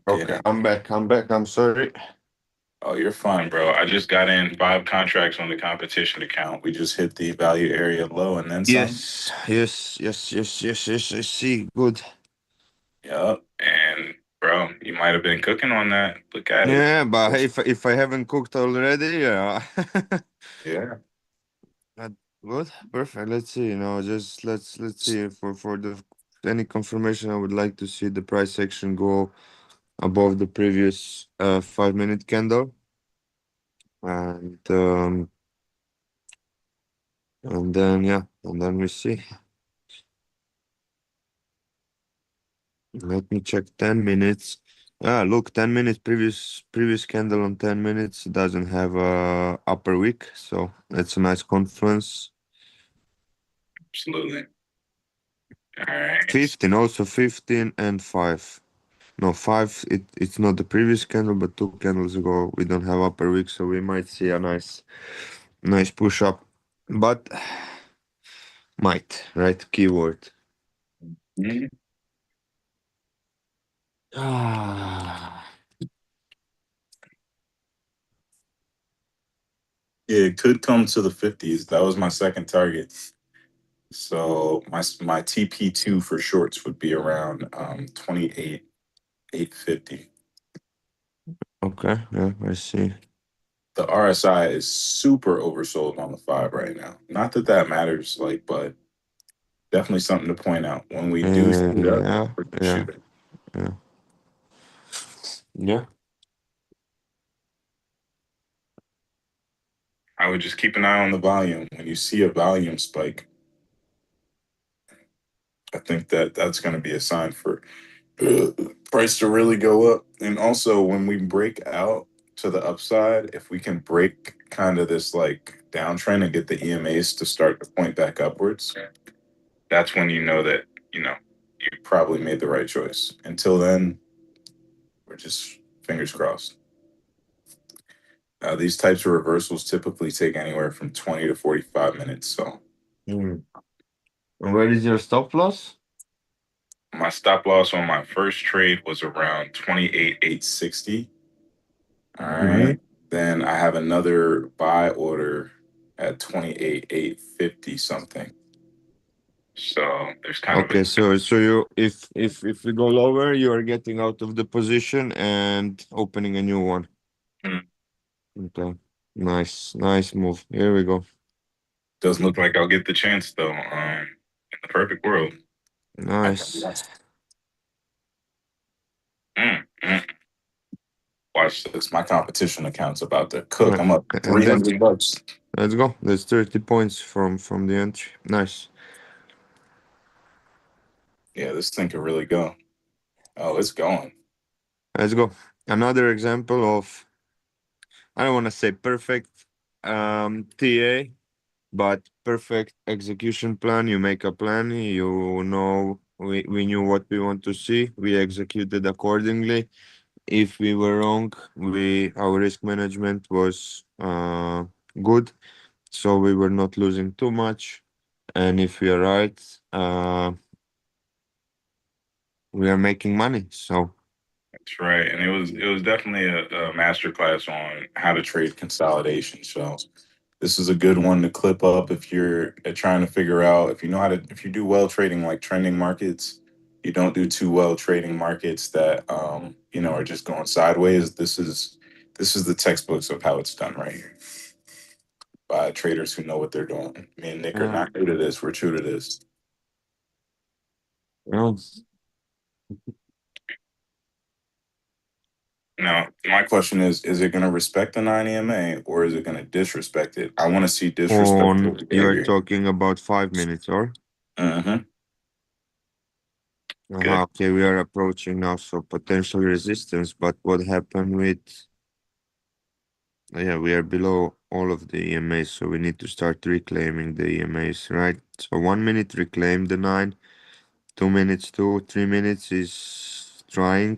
Okay, I'm back. I'm back. I'm sorry. Oh, you're fine, bro. I just got in 5 contracts on the competition account. We just hit the value area low and then some. Yes. I see. Good. Yup. And bro, you might have been cooking on that. Look at it. Yeah, but if I haven't cooked already, yeah. Yeah, Uh, Good, perfect. Let's see. Just let's see for the any confirmation. I would like to see the price action go above the previous 5 minute candle, and and then yeah, and then we see. Let me check 10 minutes. Ah, look, 10 minutes previous candle on 10 minutes doesn't have a upper wick, so that's a nice confluence. absolutely. All right. 15, also 15 and 5. No, 5, it's not the previous candle, but 2 candles ago we don't have upper wick, so we might see a nice push up. But might, right? Keyword. Mhm. Ah, Yeah, it could come to the 50s. That was my second target. So my TP2 for shorts would be around 28 850. okay, yeah, I see. The RSI is super oversold on the 5 right now. Not that that matters, like, but definitely something to point out. When we do shoot up, Yeah, we're yeah, shooting. yeah, yeah. I would just keep an eye on the volume. When you see a volume spike, I think that that's going to be a sign for price to really go up. And also, when we break out to the upside, if we can break kind of this like downtrend and get the EMAs to start to point back upwards, that's when you know that, you probably made the right choice. Until then, we're just fingers crossed. These types of reversals typically take anywhere from 20 to 45 minutes. So Mm. And where is your stop loss? my stop loss on my first trade was around 28,860. All Mm-hmm. right. Then I have another buy order at 28,850 something. So there's kind of a Okay, so you if we go lower, you are getting out of the position and opening a new one. Hmm, Okay, nice move. Here we go. doesn't look like I'll get the chance though. In the perfect world, I can do Nice. that. Mm. Watch this. My competition account's about to cook. Right. I'm up And then $300. let's go. That's 30 points from the entry. Nice. Yeah, this thing could really go. Oh, it's going. Let's go. Another example of, I don't want to say perfect TA, but perfect execution plan. You make a plan, we knew what we want to see. We executed accordingly. If we were wrong, we our risk management was good, so we were not losing too much. And if we are right, we are making money. So That's right. And it was definitely a master class on how to trade consolidation. So this is a good one to clip up if you're trying to figure out if you do well trading like trending markets, you don't do too well trading markets that are just going sideways. This is the textbooks of how it's done right here by traders who know what they're doing. Me and Nick are yeah, not new to this. We're true to this. well, Now, my question is it going to respect the 9 EMA or is it going to disrespect it? I want to see disrespectful you are behavior. talking about 5 minutes, or Mm-hmm. Good. okay, we are approaching now, so potential resistance. But what happened with yeah, we are below all of the EMAs, so we need to start reclaiming the EMAs, right? So 1 minute reclaim the 9, 2 minutes, 3 minutes is trying,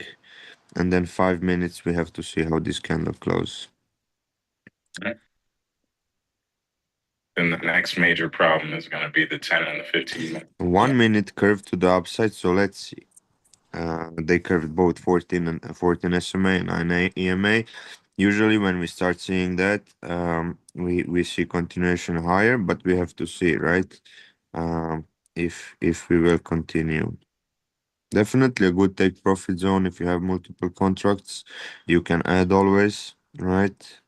and then 5 minutes we have to see how this candle close. Then the next major problem is going to be the 10 and the 15 minute. Yeah. 1 minute curve to the upside, so let's see. They curved both 14 and 14 SMA and 9 EMA. Usually, when we start seeing that, we see continuation higher, but we have to see, right? If we will continue. Definitely a good take profit zone if you have multiple contracts. You can add always, right?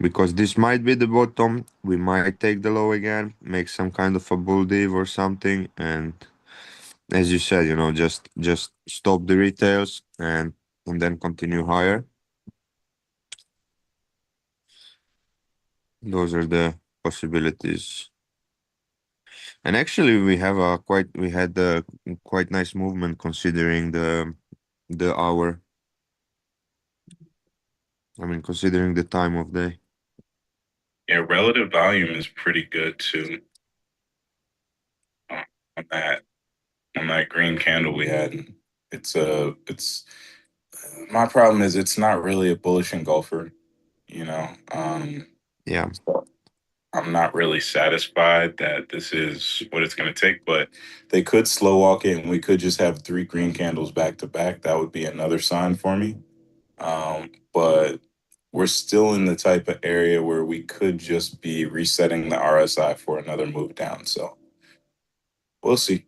Because this might be the bottom. We might take the low again, make some kind of a bull div or something, and as you said, just stop the retails and then continue higher. Those are the possibilities. And actually, we had a quite nice movement considering the hour. I mean, considering the time of day. Yeah, relative volume is pretty good too. On that green candle we had. It's my problem is it's not really a bullish engulfer, you know. Yeah, So I'm not really satisfied that this is what it's going to take, but they could slow walk it and we could just have three green candles back to back. That would be another sign for me. But we're still in the type of area where we could just be resetting the RSI for another move down. So we'll see.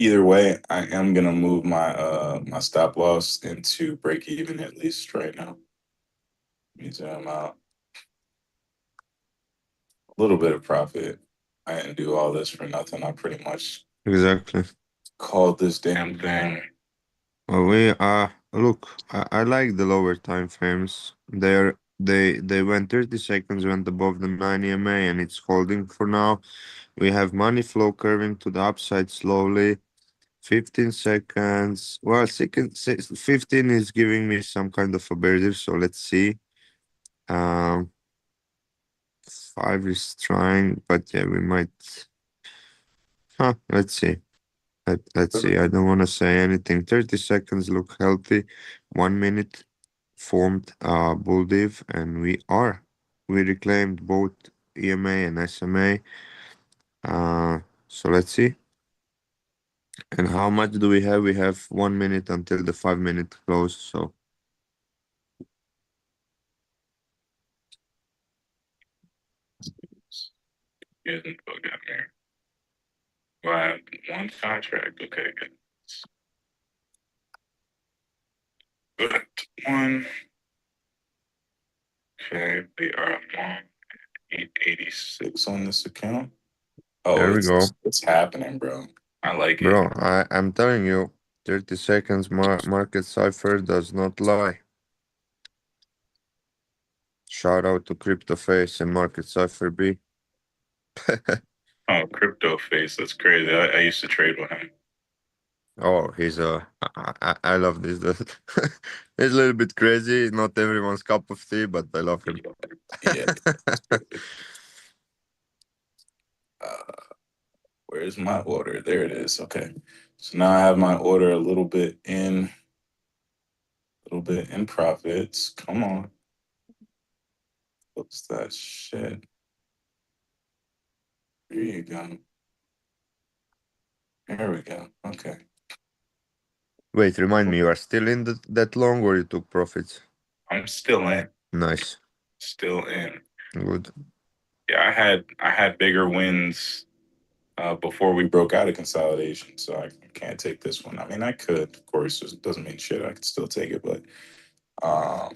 Either way, I am gonna move my stop loss into break even at least right now. Means I'm out a little bit of profit. I didn't do all this for nothing. I pretty much exactly. called this damn thing. Well, we look, I like the lower time frames. They went 30 seconds, went above the 9 EMA, and it's holding for now. We have money flow curving to the upside slowly. 15 seconds. Well, 15 is giving me some kind of a bear dip, so let's see. Um, 5 is trying, but yeah, we might. Huh, let's see. Let's see. I don't want to say anything. 30 seconds look healthy. 1 minute formed bull div, and we reclaimed both EMA and SMA. So let's see. And how much do we have? We have 1 minute until the 5 minute close. So Here's info down there. Well, I have one contract. Okay, good. Good one. Okay, we are long 886 on this account. Oh, there we go, it's happening, bro. I like it. bro. I'm telling you, 30 seconds market cipher does not lie. Shout out to Crypto Face and Market Cipher B. Oh, crypto face. That's crazy. I used to trade with him. Oh, I love this dude. He's a little bit crazy, not everyone's cup of tea, but I love him. Yeah. Uh, where's my order? There it is. Okay. So now I have my order a little bit in profits. Come on. What's that shit? There you go. There we go. Okay. Wait, remind me, you are still in that long or you took profits? I'm still in. Nice. Still in. Good. Yeah, I had bigger wins before we broke out of consolidation, so I can't take this one. I mean, I could, of course, it doesn't mean shit. I could still take it, but um,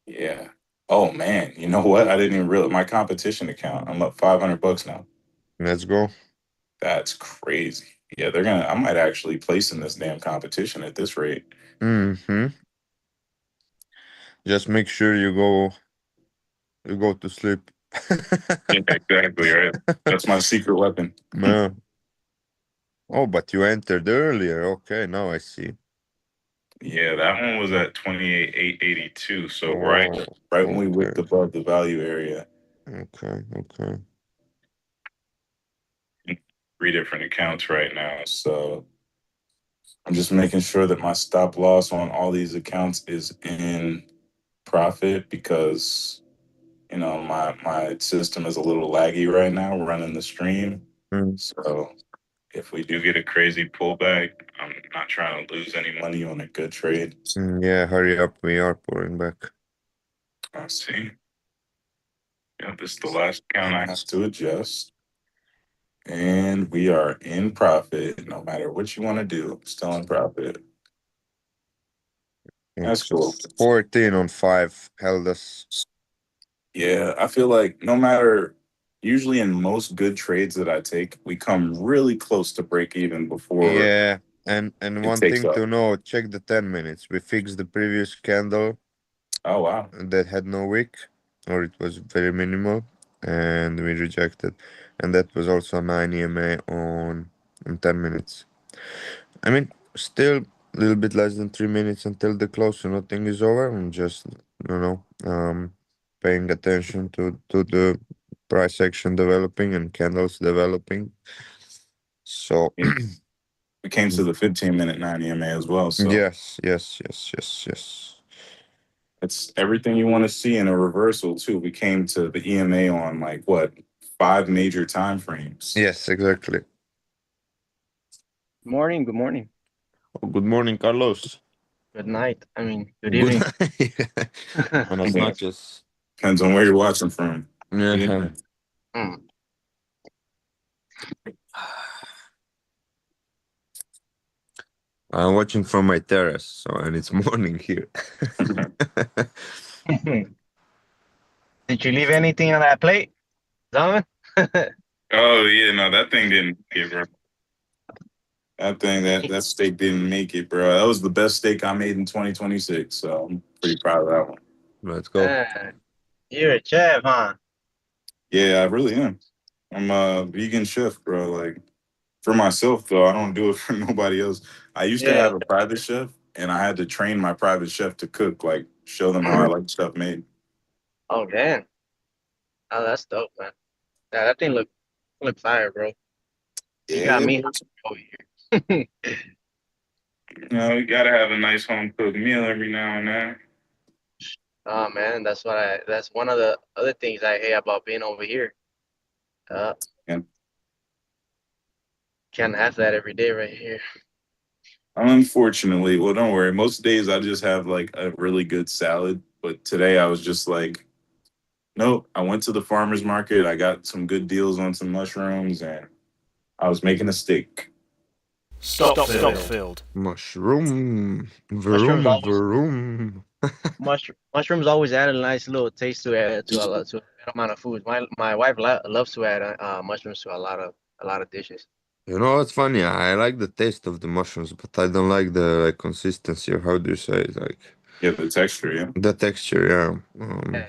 yeah. Oh man, you know what? I didn't even realize my competition account. I'm up $500 now. Let's go. That's crazy. Yeah, they're gonna. I might actually place in this damn competition at this rate. Mm-hmm. Just make sure you go to sleep. Yeah, exactly. Right. That's my secret weapon. Man. Oh, but you entered earlier. Okay, now I see. Yeah, that one was at 28,882. So right, Oh, right when we okay. whipped above the value area. Okay, okay. Three different accounts right now. So I'm just making sure that my stop loss on all these accounts is in profit because my system is a little laggy right now running the stream. Mm, So if we do get a crazy pullback, I'm not trying to lose any money on a good trade. yeah, hurry up. We are pulling back. Let's see. Yeah, this is the last account I have to adjust. And we are in profit. No matter what you want to do, still in profit. That's It's cool. 14 on 5 held us. Yeah, I feel like no matter, usually in most good trades that I take, we come really close to break even before Yeah, and it one takes thing up. to know, check the 10 minutes. We fixed the previous candle Oh, wow. that had no wick, or it was very minimal, and we rejected. And that was also a 9 EMA on 10 minutes. I mean, still a little bit less than 3 minutes until the close, so nothing is over. I'm just, paying attention to the price action developing and candles developing. So, Yeah. We came to the 15-minute 9 EMA as well. So yes, yes, yes, yes, yes. it's everything you want to see in a reversal, too. We came to the EMA on like what, 5 major time frames. Yes, exactly. Morning, good morning. Oh, good morning, Carlos. Good night. I mean, good Good evening. night. Buenas Yeah. noches. Depends on where you're watching from. Yeah. Yeah. Mm. I'm watching from my terrace, so and it's morning here. Did you leave anything on that plate, Donovan? Oh yeah, no, that thing didn't make it, bro. That steak didn't make it, bro. That was the best steak I made in 2026. So I'm pretty proud of that one. Let's go. Ah, you're a chef, huh? Yeah, I really am. I'm a vegan chef, bro. Like for myself though, I don't do it for nobody else. I used to Yeah. have a private chef and I had to train my private chef to cook, like show them how I like stuff made. Oh, damn. Oh, that's dope, man. Yeah, that thing look fire, bro. You got Yeah, me over here. you gotta have a nice home cooked meal every now and then. Oh man, that's one of the other things I hate about being over here. Uh, Yeah. can't have that every day right here. Unfortunately, well, don't worry. Most days I just have like a really good salad, but today I was just like, nope. I went to the farmer's market. I got some good deals on some mushrooms, and I was making a steak. Stop Stop. filled. Mushroom. Mushrooms Vroom, always vroom. mushrooms always add a nice little taste to a good amount of food. My wife loves to add mushrooms to a lot of dishes. You know what's funny? I like the taste of the mushrooms, but I don't like the like consistency, or how do you say it? Like Yeah, the texture. Yeah. the texture, yeah. Yeah.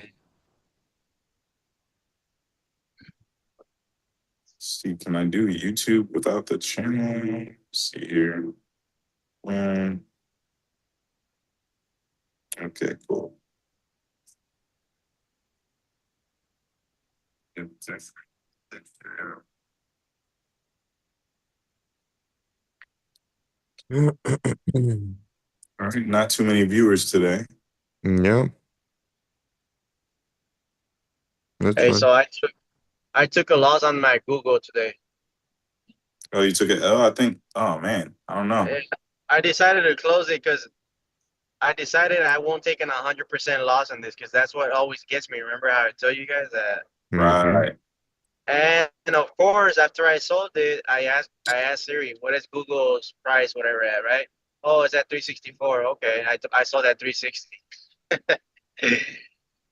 See, can I do YouTube without the channel? Let's see here. Um, okay, cool. All right, not too many viewers today. Yeah, that's Hey, fine. so I took a loss on my Google today. Oh, you took it. Oh, I think. Oh man, I don't know. Eh, I decided to close it because I decided I won't take an 100% loss on this because that's what always gets me. Remember how I tell you guys that? Mm-hmm. Right. And of course, after I sold it, I asked Siri, what is Google's price, whatever at, right? Oh, it's at 364. Okay, I saw that 360.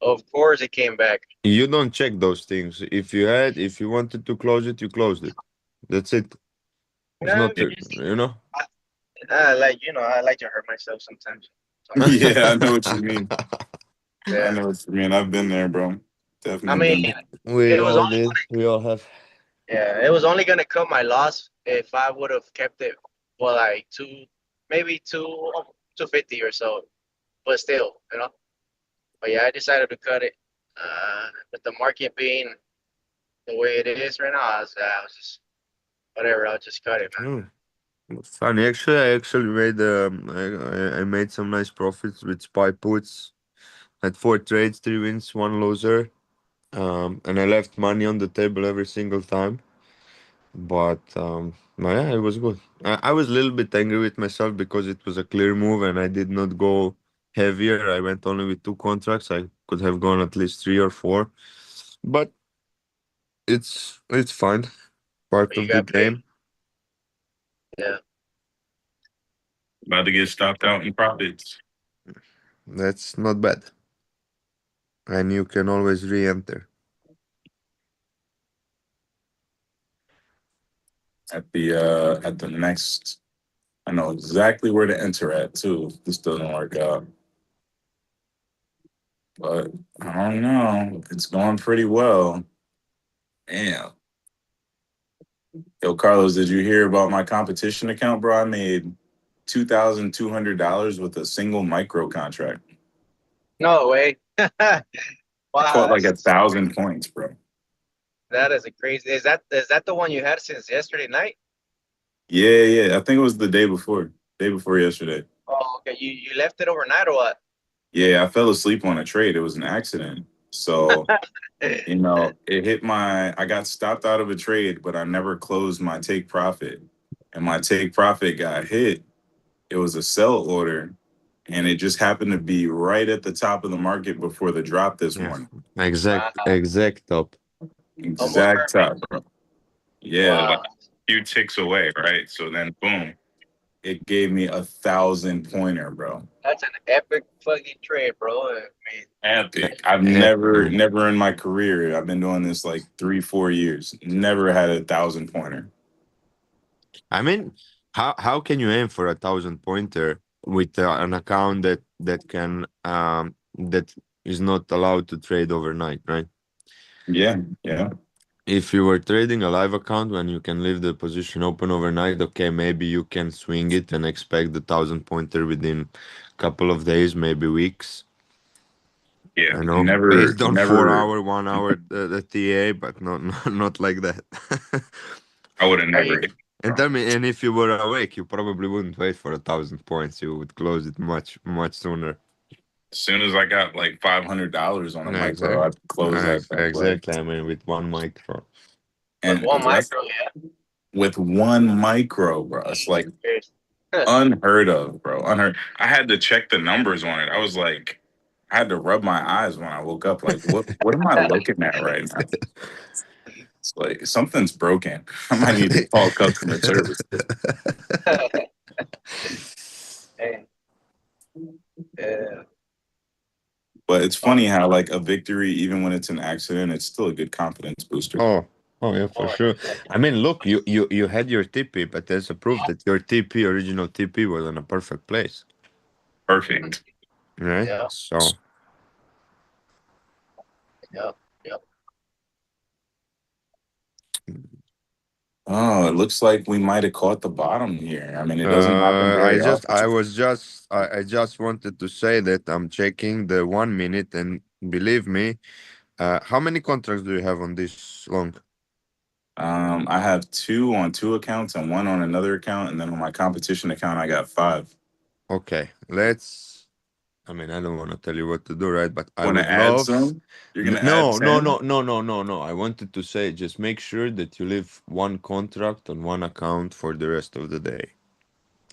Of course, it came back. You don't check those things. If you wanted to close it, you closed it. That's it. It's Yeah, not, Yeah, usually, you know. I like I like to hurt myself sometimes. So, yeah, I know what you mean. I yeah, know what you mean. I've been there, bro. I Definitely mean, been there. We it was all only did. We all have. yeah, it was only gonna cut my loss if I would have kept it for like maybe 250 or so. But still. But yeah, I decided to cut it. With the market being the way it is right now, I was just whatever. I'll just cut it, man. Oh, funny. Actually, I actually made I made some nice profits with spy puts. Had 4 trades, 3 wins, 1 loser. and I left money on the table every single time. But yeah, it was good. I was a little bit angry with myself because it was a clear move and I did not go heavier. I went only with two contracts. I could have gone at least three or four, but it's fine. Part But you of the got paid. game. Yeah. About to get stopped out in profits That's not bad. And you can always re-enter. at the next. I know exactly where to enter at too. If this doesn't work out, but I don't know. It's going pretty well. Damn. Yo, Carlos, did you hear about my competition account, bro? I made $2,200 with a single micro contract. No way. I Wow, caught like 1,000 points, bro. that is a crazy. Is that the one you had since yesterday night? Yeah, yeah. I think it was the day before yesterday. Oh, okay. You left it overnight or what? Yeah, I fell asleep on a trade. It was an accident. So, it hit I got stopped out of a trade, but I never closed my take profit. And my take profit got hit. It was a sell order. And it just happened to be right at the top of the market before the drop this Yeah, morning. Wow, exact top. almost Exact perfect. top, bro. Yeah, like Wow, a few ticks away, right? So then boom, it gave me 1,000 pointer, bro. that's an epic fucking trade, bro. I mean, Epic. I've Man. never in my career, I've been doing this like 3, 4 years, never had 1,000 pointer. I mean, how can you aim for 1,000 pointer with an account that is not allowed to trade overnight, right? Yeah, yeah. If you were trading a live account when you can leave the position open overnight, okay, maybe you can swing it and expect the 1,000 pointer within couple of days, maybe weeks. Yeah. I know, Never, based on four never, hour, 1 hour the TA, but not like that. I would have hey, never, And tell me, and if you were awake, you probably wouldn't wait for 1,000 points. You would close it much sooner. as soon as I got like $500 on a micro, Exactly. I'd close that thing. Like, Exactly. I mean, with one micro. with and one that's micro, yeah. with one micro, bro. It's like Cheers. unheard of, bro. Unheard. I had to check the numbers on it. I was like, I had to rub my eyes when I woke up. Like, what am I looking at right now? It's like something's broken. I might need to call customer service. Hey, yeah. But it's funny how like a victory, even when it's an accident, it's still a good confidence booster. Oh, oh yeah, for Oh, sure. I mean, look, you had your TP, but there's a proof that your TP, original TP, was in a perfect place, Perfect. right? yeah, So, yeah, yeah. Oh, it looks like we might have caught the bottom here. I mean, it doesn't happen very often. I just wanted to say that I'm checking the 1 minute, and believe me, how many contracts do you have on this long? I have two on two accounts and one on another account, and then on my competition account, I got five. Okay, I mean, I don't want to tell you what to do, right? But I Want to would add love. some? You're gonna add No, no, 10? no, no, no, no, no. I wanted to say just make sure that you leave one contract on one account for the rest of the day.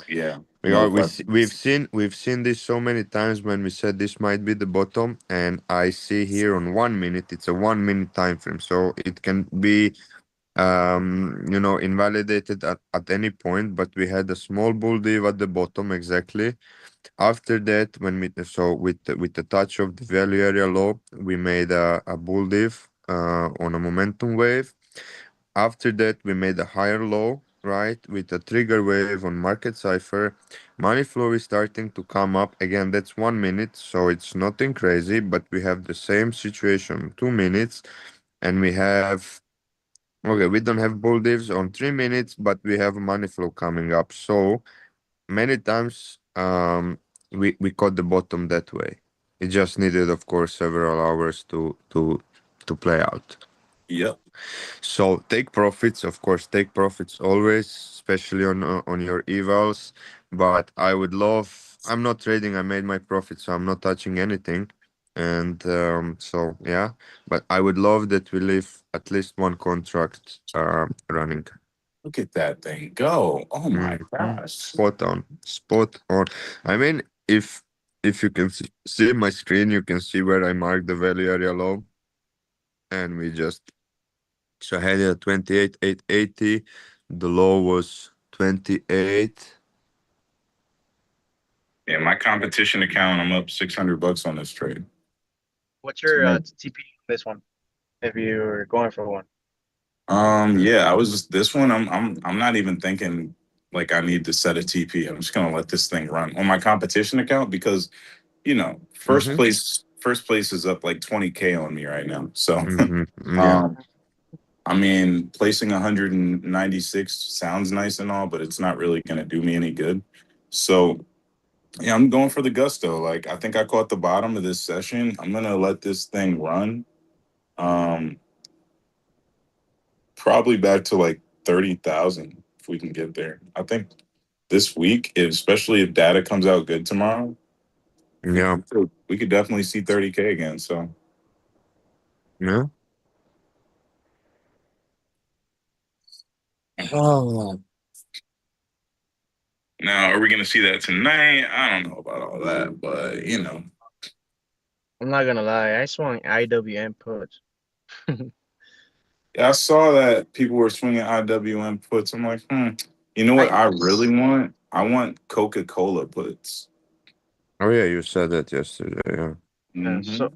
Yeah, We no are we see, questions. we've seen this so many times when we said this might be the bottom, and I see here on 1 minute it's a 1 minute time frame, so it can be invalidated at any point. But we had a small bull div at the bottom exactly. After that, when we so with the touch of the value area low, we made a bull div on a momentum wave. After that, we made a higher low, right, with a trigger wave on market cipher. Money flow is starting to come up again. That's 1 minute, so it's nothing crazy. But we have the same situation 2 minutes, and we have okay. We don't have bull divs on 3 minutes, but we have money flow coming up. So many times we caught the bottom that way. It just needed, of course, several hours to play out. Yep. So take profits, of course, take profits always, especially on your evals. But I would love. I'm not trading. I made my profit, so I'm not touching anything. And so yeah, but I would love that we leave at least one contract running. Look at that thing go. Oh my Mhm. gosh. Spot on, spot on. I mean, if you can see my screen, you can see where I marked the value area low, and we just so I had it at 28,880. The low was 28. Yeah, my competition account, I'm up $600 on this trade. What's So, your TP on this one? If you're going for one. yeah, I was just this one. I'm not even thinking like I need to set a TP. I'm just gonna let this thing run on my competition account because Mm-hmm. first place is up like 20K on me right now. So, Mm-hmm. Yeah. um, I mean, placing 196 sounds nice and all, but it's not really gonna do me any good. So, yeah, I'm going for the gusto. Like, I think I caught the bottom of this session. I'm gonna let this thing run. Um, Probably back to like 30,000 if we can get there. I think this week, especially if data comes out good tomorrow, Yeah. we could definitely see 30K again. So Yeah. Oh. now, are we going to see that tonight? I don't know about all that, but I'm not gonna lie, I swung IWM puts. I saw that people were swinging IWM puts. I'm like, you know what I I really want? I want Coca-Cola puts. Oh yeah, you said that yesterday. Yeah. so Hmm.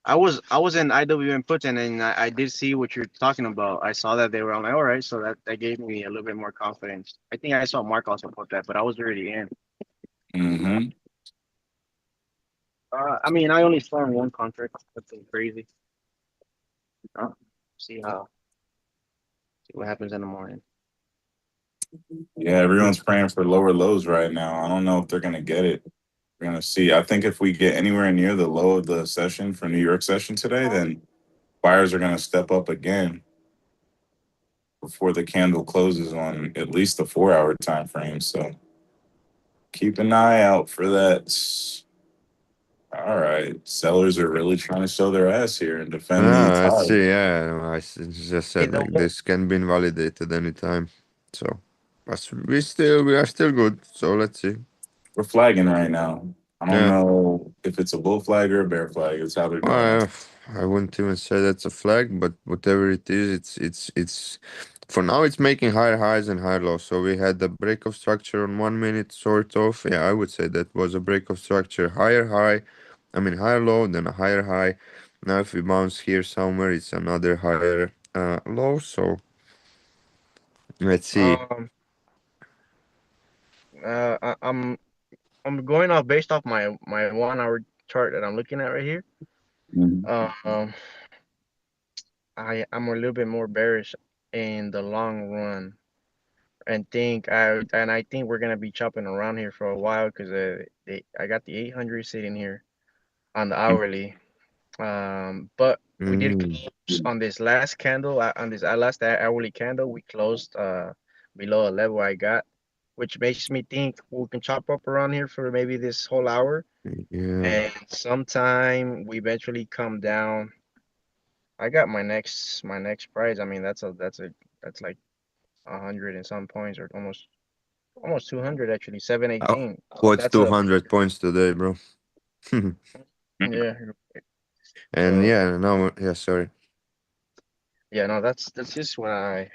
I was in IWM puts, and then I did see what you're talking about. I saw that they were on. Like, all right, so that gave me a little bit more confidence. I think I saw Mark also put that, but I was already in. Hmm. I mean, I only saw one contract. Nothing crazy. See how see what happens in the morning. Yeah, everyone's praying for lower lows right now. I don't know if they're going to get it. We're gonna see. I think if we get anywhere near the low of the session for New York session today, then buyers are gonna step up again before the candle closes on at least the 4 hour time frame. So keep an eye out for that. All right, sellers are really trying to show their ass here and defend these Ah, I highs. see. Yeah, just Hey, said like this can be invalidated anytime. So, but we are still good. So let's see. We're flagging right now. I don't Yeah. know if it's a bull flag or a bear flag. It's how they're doing it. Well, I wouldn't even say that's a flag, but whatever it is, it's for now it's making higher highs and higher lows. So we had the break of structure on 1 minute, sort of. Yeah, I would say that was a break of structure, higher high. I mean higher low, then a higher high. Now if we bounce here somewhere, it's another higher low. So let's see. um, I'm going off based off my 1 hour chart that I'm looking at right here. Mhm. Um, I'm a little bit more bearish in the long run, and I think we're gonna be chopping around here for a while because I got the 800 sitting here on the hourly. But we did Mm, close on this last candle on this last hourly candle. We closed below a level I got, which makes me think we can chop up around here for maybe this whole hour, yeah. and sometime we eventually come down. I got my next price. I mean, that's like 100 and some points, or almost 200 actually, Uh, 718. What's That's a 200 points today, bro? yeah, And so yeah, no, yeah, sorry. yeah, no, that's just where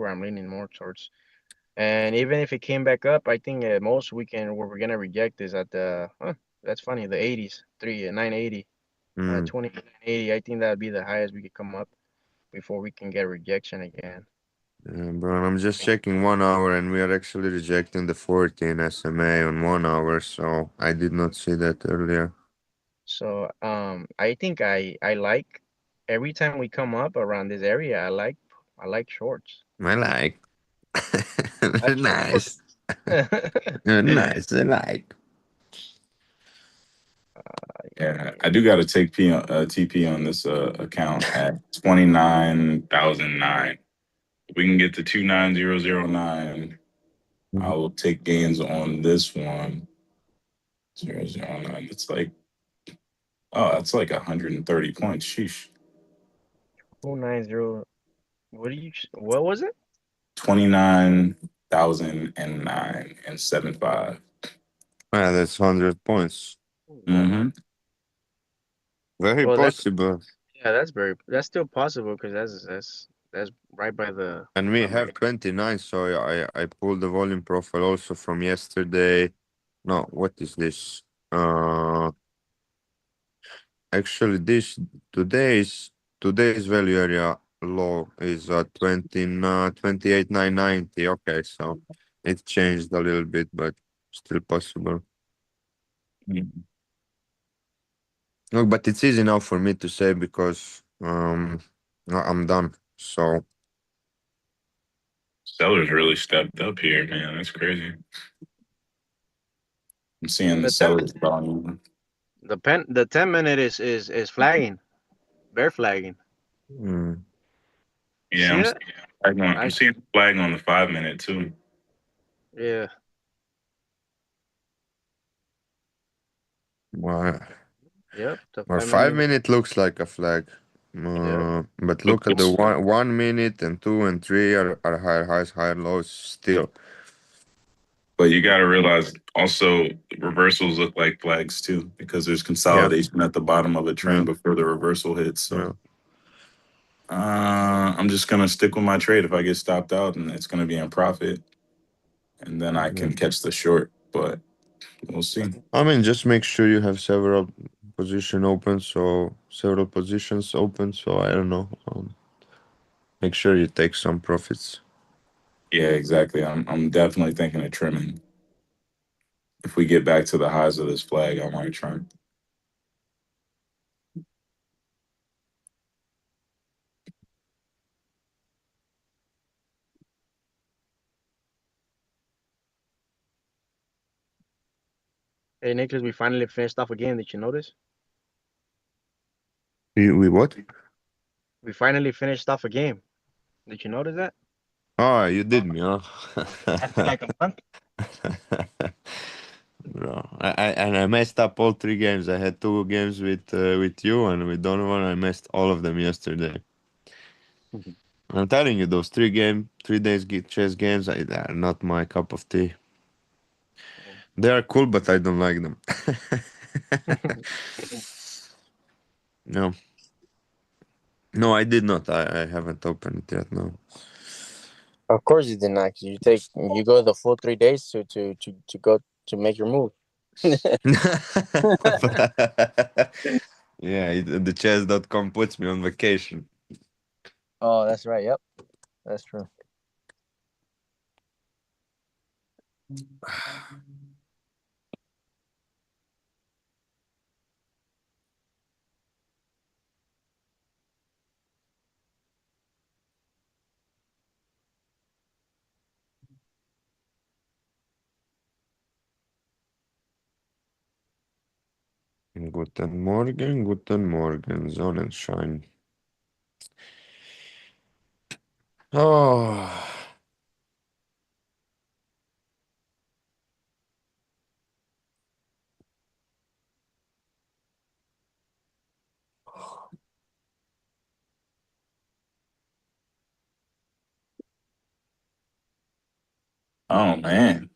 I'm leaning more towards. And even if it came back up, I think at most where we're gonna reject is at that's funny, the 80s, 980, Mm. 2980. I think that'd be the highest we could come up before we can get rejection again. Yeah, bro, I'm just checking 1 hour and we are actually rejecting the 14 SMA on 1 hour, so I did not see that earlier. So I think I like every time we come up around this area, I like shorts. I like. I Very like shorts. nice. Very nice. I like. Yeah, I do got to take TP on this account at 29,009. We can get to 29009. I Mhm. will take gains on this one. 009. It's like Oh, that's like 130 points. Sheesh. 290. What was it? 29,009 and 75. Yeah, that's 100 points. Wow. Mm-hmm. Very Well, possible. that's still possible because that's right by the And we number. have 29, so I pulled the volume profile also from yesterday. No, what is this? Actually, this today's today's value area low is 28,990. Okay, so it changed a little bit, but still possible. Look, but it's easy now for me to say because I'm done. So Sellers really stepped up here, man. That's crazy. I'm seeing the The 10 sellers volume. the 10 minute is flagging, bear flagging. mm, You Yeah, see that? I'm I seeing the flag on the 5 minute too. Yeah. well, Yep. The well, five five minute. minute looks like a flag. Yep. But But look at the 1 minute and 2 and 3 are higher highs, higher lows still. but you got to realize also reversals look like flags too because there's Yeah, consolidation at the bottom of a yeah, trend before the reversal hits. yeah. So I'm just gonna stick with my trade if I get stopped out and it's gonna be in profit, and then I Yeah. can catch the short. But we'll see. I mean, just make sure you have several several positions open. So I don't know. Make sure you take some profits. Yeah, exactly. I'm definitely thinking of trimming. If we get back to the highs of this flag, I might trim. Hey Nicholas, we finally finished off a game. Did you notice? We what? We finally finished off a game. Did you notice that? Oh, you did me, huh? After like a month. Bro, I messed up all 3 games. I had 2 games with you and with Donovan. I messed all of them yesterday. I'm telling you, those 3 days chess games are not my cup of tea. They are cool, but I don't like them. No, no, I did not. I haven't opened it yet. No. Of course you did not. 'Cause you go the full 3 days to go to make your move. Yeah, the chess.com puts me on vacation. Oh, that's right. Yep, that's true. Guten Morgen, Sonnenschein. Oh, Oh man,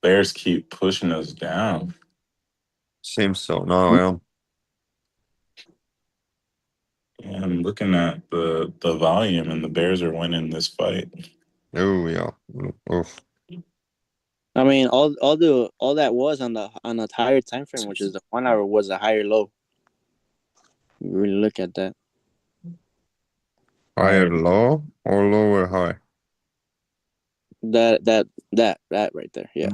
bears keep pushing us down. seems so. No, well, Yeah, I'm looking at the volume, and the bears are winning this fight. oh yeah. Oof. I mean, all that was on the higher time frame, which is the 1 hour, was a higher low. You really look at that. Higher low or lower high? That right there. Yeah.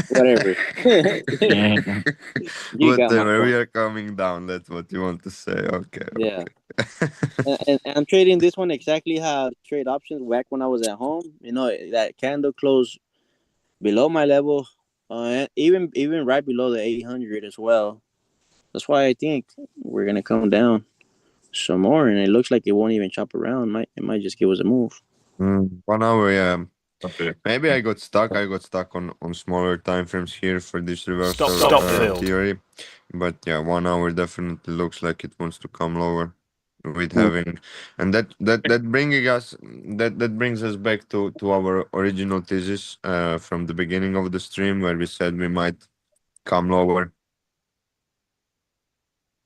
Whatever. Mhm. You got my Whatever, we point. are coming down. That's what you want to say. Okay, Yeah. okay. And I'm trading this one exactly how I trade options back when I was at home. You know, that candle closed below my level, and even right below the 800 as well. That's why I think we're gonna come down some more, and it looks like it won't even chop around. It might just give us a move. 1 hour, yeah. Okay. Maybe I got stuck on smaller time frames here for this Stop, reversal stop, Phil. theory. But yeah, 1 hour definitely looks like it wants to come lower with having, and that brings us back to our original thesis from the beginning of the stream where we said we might come lower.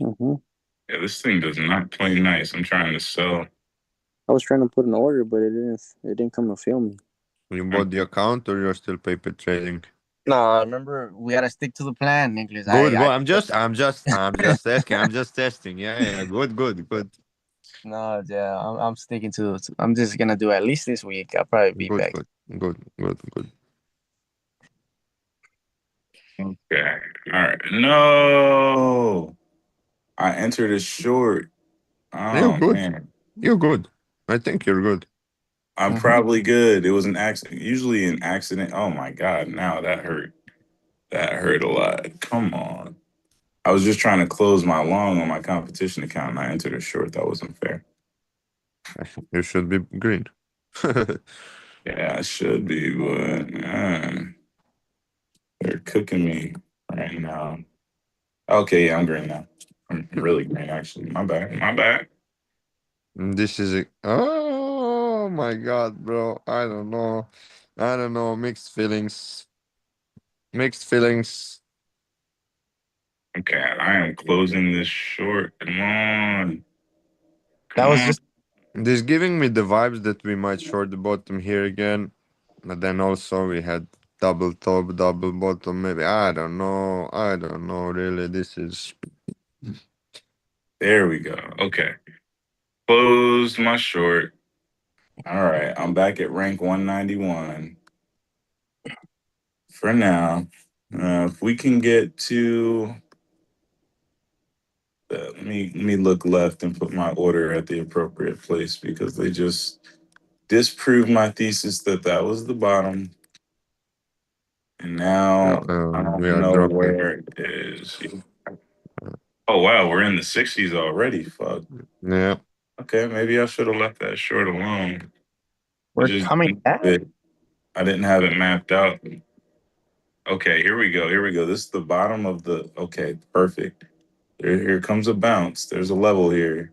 Mm-hmm. Yeah, this thing does not play nice. I'm trying to sell. I was trying to put an order, but it didn't. It didn't come to film me. You bought the account or you're still paper trading? No, remember we gotta stick to the plan, Nicholas. Good, good. I'm just asking. I'm just testing. Yeah, yeah. Good, good, good, No, yeah, I'm sticking to. I'm just gonna do at least this week. I'll probably be good, back. good, good, good, good. Okay. All right. No. I entered a short. You're Oh good. man. You're good. I think you're good. I'm Mm-hmm. probably good. It was an accident. Usually an accident. Oh my God. Now that hurt. That hurt a lot. Come on. I was just trying to close my long on my competition account and I entered a short. That wasn't fair. You should be green. Yeah, I should be, but they're cooking me right now. Okay, yeah, I'm green now. I'm really green, actually. My bad. My bad. This is a. Oh my god, bro. I don't know. I don't know. Mixed feelings. Mixed feelings. Okay, I am closing this short. Come on. That Come was on. just. This giving me the vibes that we might short the bottom here again. But then also we had double top, double bottom. Maybe I don't know. I don't know. Really, this is. There we go. Okay. Closed my short. All right. I'm back at rank 191 for now. If we can get to let me look left and put my order at the appropriate place because they just disproved my thesis that that was the bottom, and now I We don't are know dropping. where it is. Oh wow, we're in the 60s already. Fuck. Yeah. Okay, maybe I should have left that short alone. I We're just coming didn't back. have it- I didn't have it mapped out. Okay, here we go. Here we go. This is the bottom of the. Okay, perfect. Here comes a bounce. There's a level here.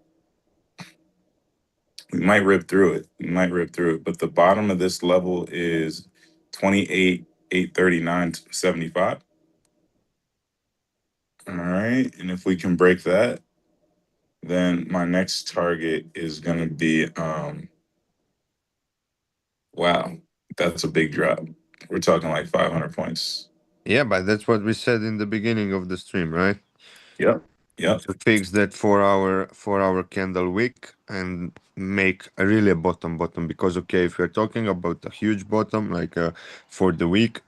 We might rip through it. We might rip through it. But the bottom of this level is 28, 839.75. All right. And if we can break that, then my next target is gonna be wow, that's a big drop. We're talking like 500 points. Yeah, but that's what we said in the beginning of the stream, right? Yep. Yep. To fix that 4 hour candle wick and make a really a bottom because okay, if we're talking about a huge bottom like for the week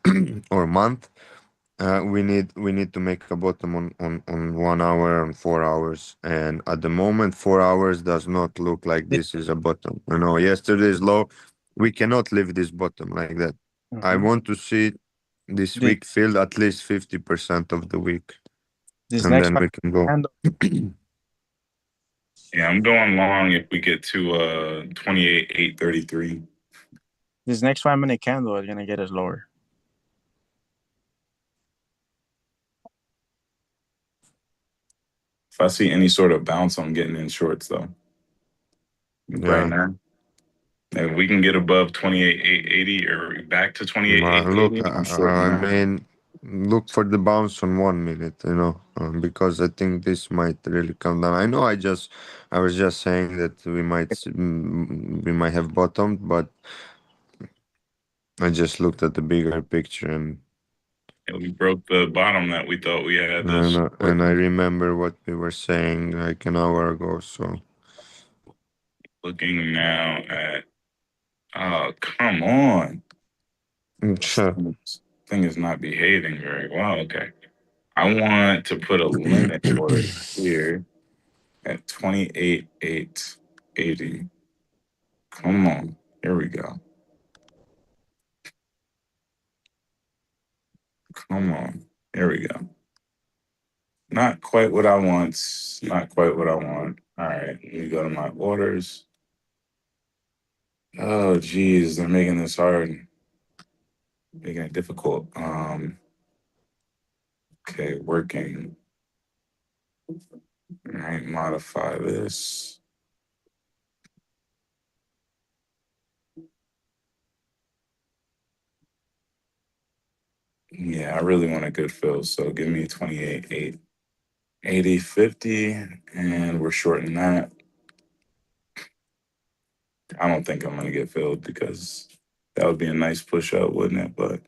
or month, we need to make a bottom on 1 hour and 4 hours, and at the moment 4 hours does not look like This, this is a bottom. Yesterday's low, we cannot leave this bottom like that. I mm-hmm. want to see this this, week filled at least 50% of the week, this and next then we can go. candle. Yeah, I'm going long if we get to 28, 833. This next 5 minute candle is gonna get us lower. If I see any sort of bounce, I'm getting in shorts though. Right Yeah. now. If we can get above 28,880 or back to Look, 28,880, I'm shorting I that. mean, look for the bounce on 1 minute, because I think this might really come down. I was just saying that we might have bottomed, but I just looked at the bigger picture And we broke the bottom that we thought we had to and, uh, support. and I remember what we were saying like an hour ago. So Looking now at, oh, come on. This sure. thing is not behaving very well. Okay. I want to put a limit order here at 28,880. Come on. Here we go. Come on. Here we go. Not quite what I want. Not quite what I want. All right. Let me go to my orders. Oh, geez. They're making this hard, making it difficult. Okay. Working. All right, modify this. Yeah, I really want a good fill. So give me 28, 8, 80, 50, and we're shorting that. I don't think I'm going to get filled because that would be a nice push up, wouldn't it? But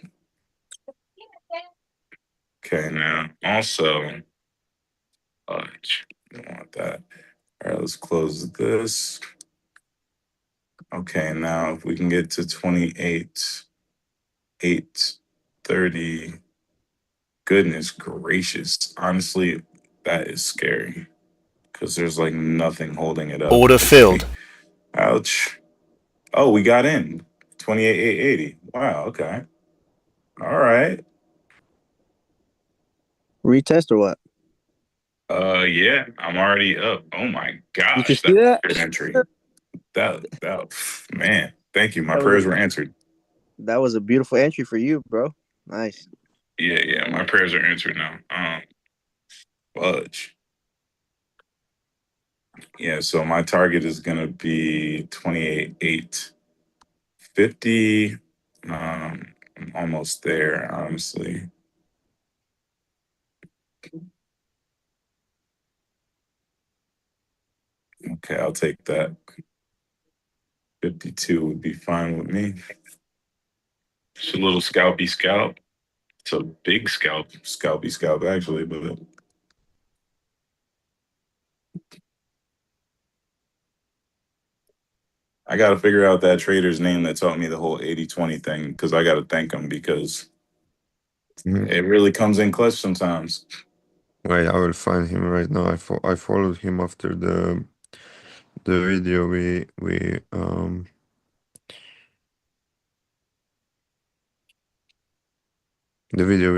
okay, now also, don't want that. All right, let's close this. Okay, now if we can get to 28, 8, 30. Goodness gracious. Honestly, that is scary because there's like nothing holding it up. Order filled. Ouch. Oh, we got in 28,880. Wow. Okay. All right. Retest or what? Yeah, I'm already up. Oh my Did you gosh, see that's that? a good entry. That man, thank you. My That was prayers were answered. that was a beautiful entry for you, bro. Nice. Yeah, my prayers are answered now. Fudge. Yeah, so my target is gonna be 28,850. I'm almost there, honestly. Okay, I'll take that. 52 would be fine with me. It's a little scalpy scalp. It's a big scalpy scalp actually, but I got to figure out that trader's name that taught me the whole 80/20 thing because I got to thank him because Mhm. it really comes in clutch sometimes. Wait, I will find him right now. I followed him after the video we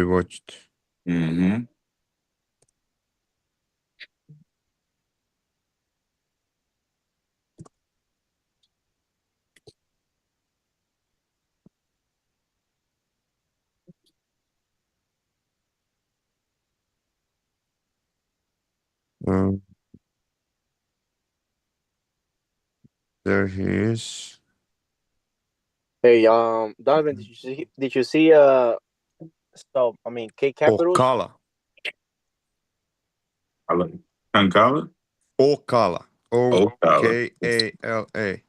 watched. Mm-hmm. Um, there he is. Hey, Donovan, did you see so I mean K Capitals? Ocala. Kankala? Ocala. Okala. Okala.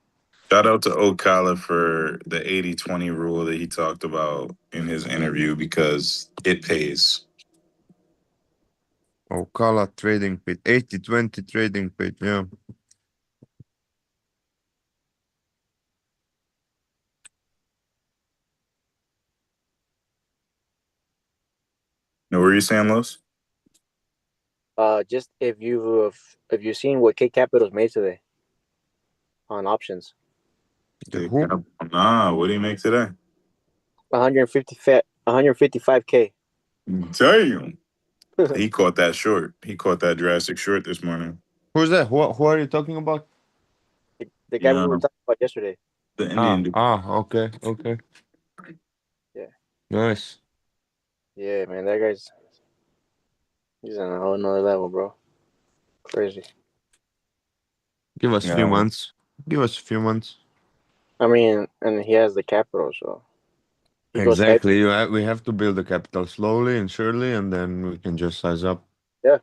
Shout out to Okala for the 80/20 rule that he talked about in his interview because it pays. Ocala trading pit. 80/20 trading pit. Yeah. Know what are you saying, Los? Just if you've seen what K Capitals made today on options, The who? Nah, what do you make today? 155K. Damn. He caught that short. He caught that drastic short this morning. Who's that? Who are you talking about? The guy we Yeah, were talking about yesterday. the Indian dude. Okay. Yeah, Nice. yeah, man, that he's on a whole nother level, bro. Crazy. Give us a few Yeah. months. Give us a few months. I mean, and he has the capital, so he goes heavy. Exactly. We have to build the capital slowly and surely, and then we can just size up. Yeah,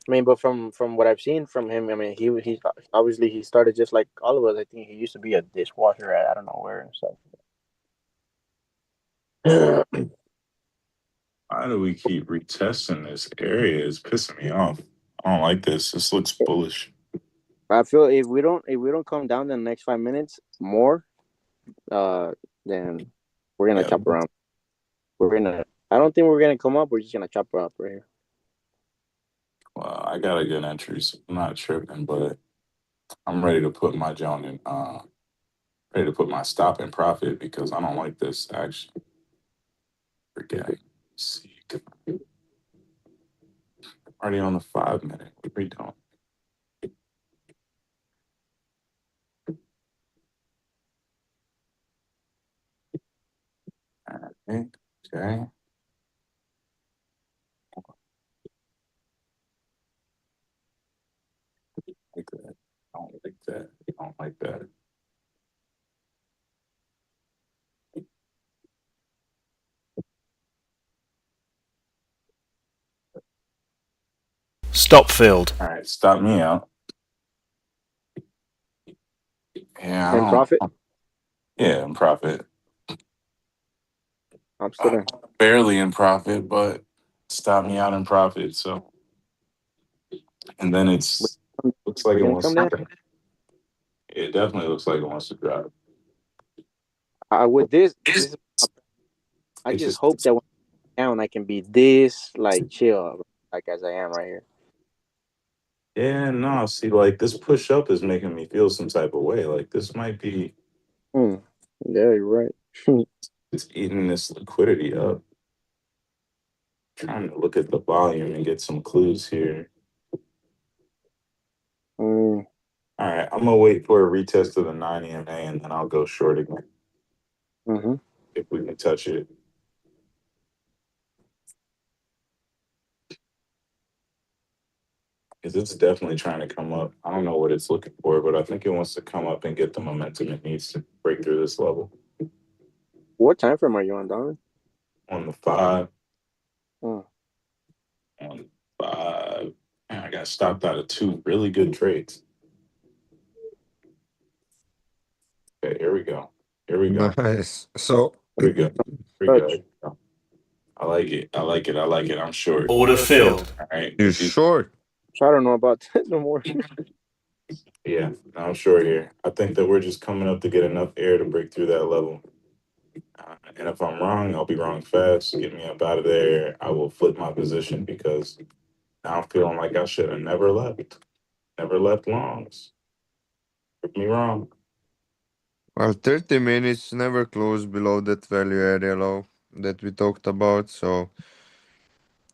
I mean, but from what I've seen from him, I mean, he obviously he started just like all of us. I think he used to be a dishwasher at I don't know where and stuff. Why do we keep retesting this area? It's pissing me off. I don't like this. This looks bullish. I feel if we don't come down in the next 5 minutes more, uh, then we're gonna Yeah. chop around. We're gonna. I don't think we're gonna come up. We're just gonna chop around right here. Well, I got a good entry, so I'm not tripping, but I'm ready to put my Joan in ready to put my stop in profit because I don't like this actually. Forget. See, already on the 5 minute. What are we doing? All right. Okay. that. We don't like that. Stop filled. All right, stop me out. Yeah, And profit. Yeah, in profit. I'm still in. Barely in profit, but stop me out in profit. So, and then it's looks like We're it gonna wants come down. to. It definitely looks like it wants to drop. With this, I It's just just hope that when I'm down, I can be this like chill, like as I am right here. yeah, no. See, like this push up is making me feel some type of way. Like this might be Hmm. Yeah, you're right. it's eating this liquidity up. Trying to look at the volume and get some clues here. Mm, All right, I'm gonna wait for a retest of the 9 EMA and then I'll go short again mm-hmm. if we can touch it. Because it's definitely trying to come up. I don't know what it's looking for, but I think it wants to come up and get the momentum it needs to break through this level. What time frame are you on, Don? On the 5, Mm. on 5. Man, I got stopped out of 2 really good trades. Okay, here we go. Here we go. Nice. So, Here we go. Here we go. Touch. I like it. I like it. I like it. I'm short. Order filled. All right. you short? So I don't know about that no more. Yeah, I'm short here. I think that we're just coming up to get enough air to break through that level. And if I'm wrong, I'll be wrong fast. Get me up out of there. I will flip my position because now I'm feeling like I should have never left. Never left longs. Prove me wrong. Well, 30 minutes never close below that value area low that we talked about. So,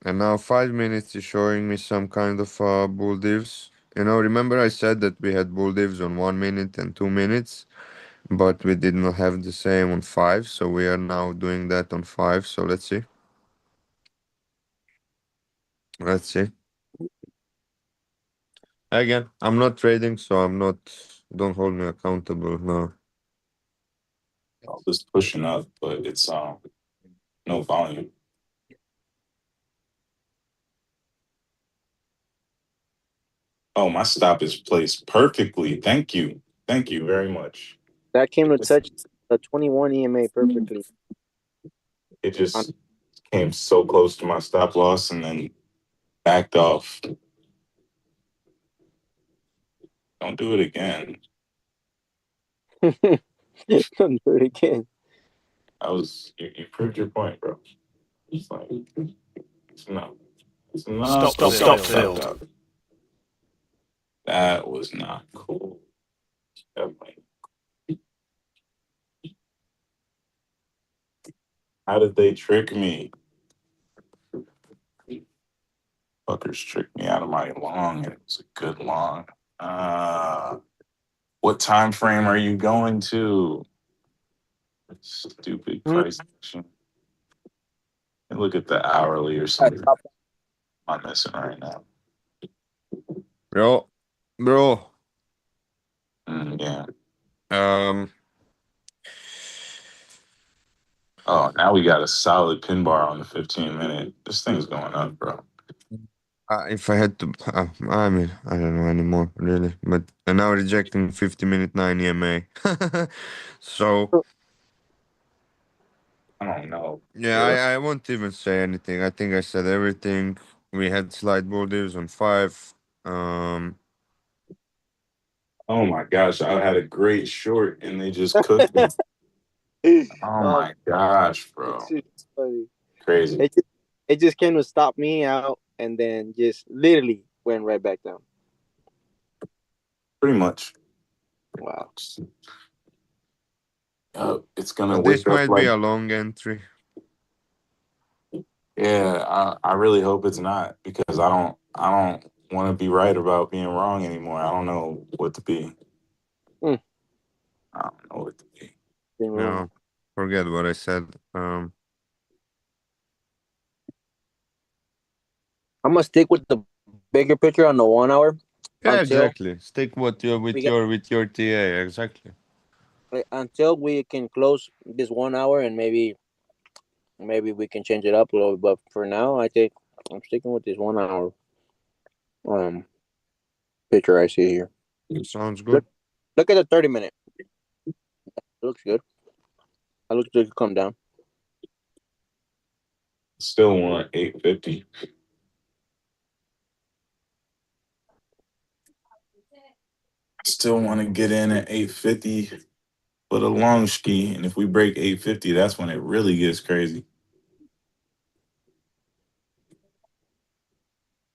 and now 5 minutes is showing me some kind of bull divs. Remember I said that we had bull divs on 1 minute and 2 minutes, but we did not have the same on five. So we are now doing that on five. So let's see. Let's see. Again, I'm not trading, so I'm not. Don't hold me accountable. No. Just pushing up, but it's no volume. Oh, my stop is placed perfectly. Thank you. Thank you very much. That came to touch the 21 EMA perfectly. It just came so close to my stop loss and then backed off. Don't do it again. Don't do it again. You proved your point, bro. It's like it's enough. It's enough. Stop filled. That was not cool. Definitely. How did they trick me? Fuckers tricked me out of my long, and it was a good long. What time frame are you going to? Stupid Mm. price action. And look at the hourly or something. I'm missing right now. Bro. Yeah. Um. Oh, now we got a solid pin bar on the 15-minute. This thing's going up, bro. If I had to, I mean, I don't know anymore, really. But now rejecting 50-minute 9 EMA. So, I don't know. yeah, Yeah. I won't even say anything. I think I said everything. We had slide boulders on five. Um, Oh my gosh, I had a great short and they just cooked me. Oh Oh, my gosh, it's bro. just funny. Crazy. It just came to stop me out and then just literally went right back down. Pretty much. Wow. It's gonna so this wake up might be like a long entry. yeah, I really hope it's not because I don't want to be right about being wrong anymore. I don't know what to be. Mm, I don't know what to be. being wrong. No, forget what I said. I'm gonna stick with the bigger picture on the 1 hour. Yeah, until exactly. Stick what you we get with your TA. Exactly. until we can close this 1 hour, and maybe we can change it up a little. But for now, I think I'm sticking with this 1 hour um picture I see here. Sounds Look good. look at the 30 minute. It looks good. It looks good to come down. Still want 850. Still want to get in at 850 for the long ski. And if we break 850, that's when it really gets crazy.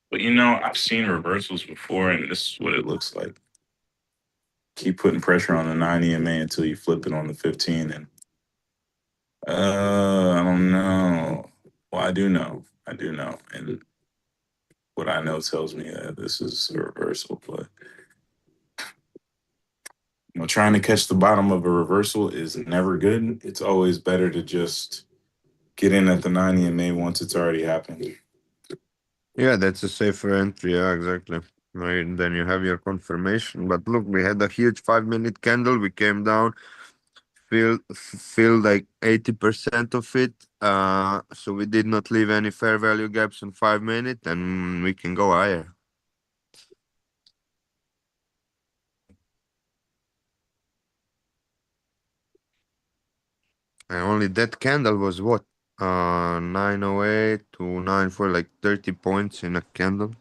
But I've seen reversals before, and this is what it looks like. Keep putting pressure on the 9 EMA until you flip it on the 15. And I don't know. Well, I do know. I do know. And what I know tells me that this is a reversal. But trying to catch the bottom of a reversal is never good. It's always better to just get in at the 9 EMA once it's already happened. Yeah, that's a safer entry. Yeah, exactly. Right, then you have your confirmation. But look, we had a huge 5 minute candle. We came down, filled like 80% of it. So we did not leave any fair value gaps in 5 minutes, and we can go higher. And only that candle was what? 908 to 94, like 30 points in a candle.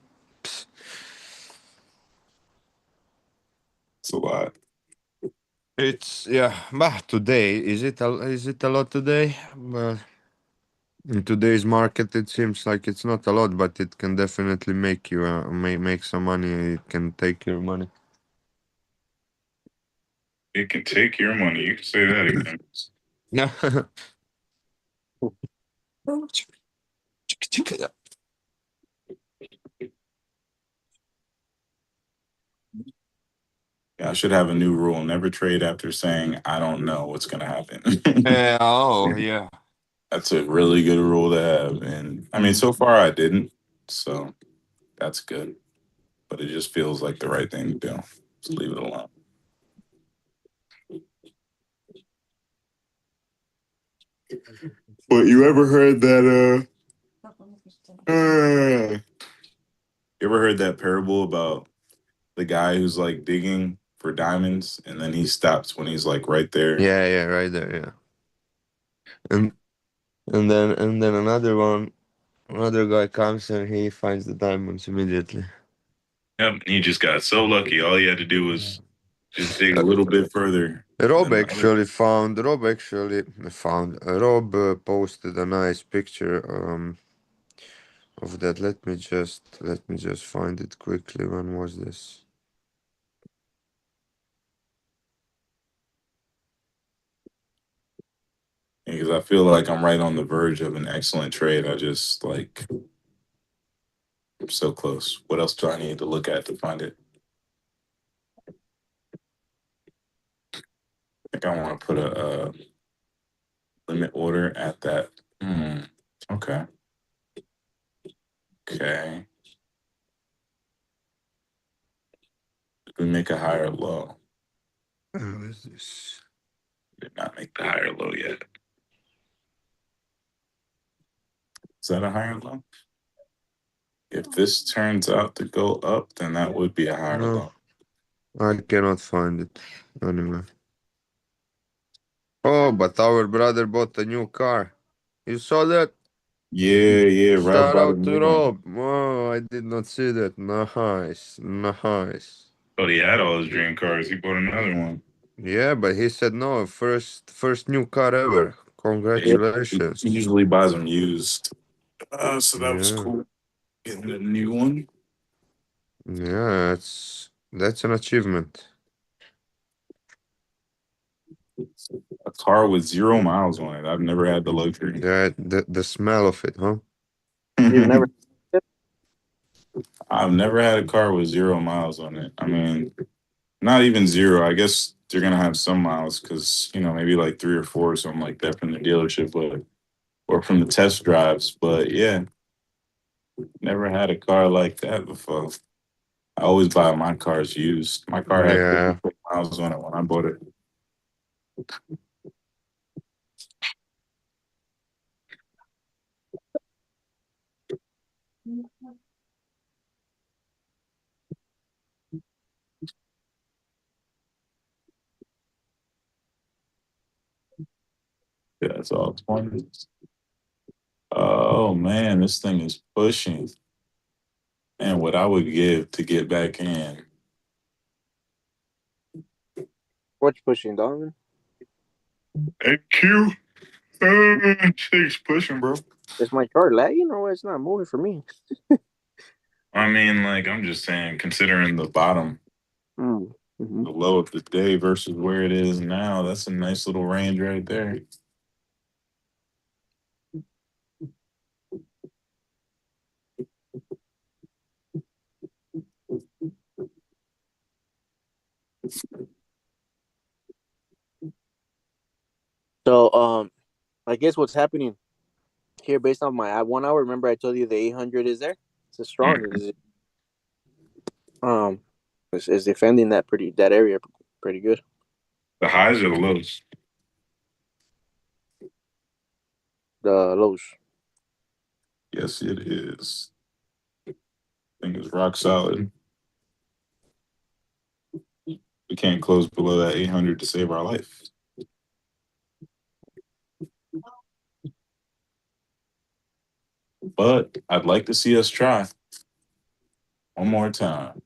Psst. It's a lot. It's yeah, but today is it a lot today? But in today's market, it seems like it's not a lot, but it can definitely make you make some money. It can take your money. It can take your money. You can say that again. Yeah. Yeah, I should have a new rule. Never trade after saying, I don't know what's going to happen. Oh yeah. That's a really good rule to have. And I mean, so far I didn't. So that's good. But it just feels like the right thing to do. Just leave it alone. But you ever heard that you ever heard that parable about the guy who's like digging for diamonds and then he stops when he's like right there? Yeah, yeah, right there, yeah. And and then another guy comes and he finds the diamonds immediately. Yep. He just got so lucky. All he had to do was just dig a Uh, little bit further Rob than the other. actually found. Rob posted a nice picture of that. Let me just find it quickly. When was this? Because I feel like I'm right on the verge of an excellent trade. I just like I'm so close. What else do I need to look at to find it? I think I want to put a limit order at that. Okay. Okay. Did we make a higher low? Where is this? Did not make the higher low yet. Is that a higher low? If this turns out to go up, then that would be a higher No, low. I cannot find it. Anyway. Oh, but our brother bought a new car. You saw that? Yeah, yeah. Rob Shout bought a out to new one. Rob. Oh, I did not see that. Nice, nice. But he had all his dream cars. He bought another one. Yeah, but he said no. First new car ever. He Congratulations. usually buys them used. So that was Yeah, cool. Getting a new one. yeah. That's an achievement. A car with 0 miles on it. I've never had the luxury. The smell of it, huh? You've never. I've never had a car with 0 miles on it. I mean, not even zero. I guess they're gonna have some miles because maybe like 3 or 4 or something like that from the dealership, but or from the test drives. But yeah, never had a car like that before. I always buy my cars used. My car had Yeah. 50 miles on it when I bought it. Yeah, it's all 20s. Oh man, this thing is pushing. And what I would give to get back in. What's pushing, Donovan? AQ. Thing's pushing, bro. Is my chart lagging or it's not moving for me? I mean, like, I'm just saying, considering the bottom, Mm-hmm. the low of the day versus where it is now, that's a nice little range right there. So I guess what's happening here based on my 1 hour. Remember, I told you the 800 is there. It's strong. Mm. Um, is defending that area pretty good. The highs or the lows? The lows. Yes, it is. Thing is rock solid. We can't close below that 800 to save our life. But I'd like to see us try one more time.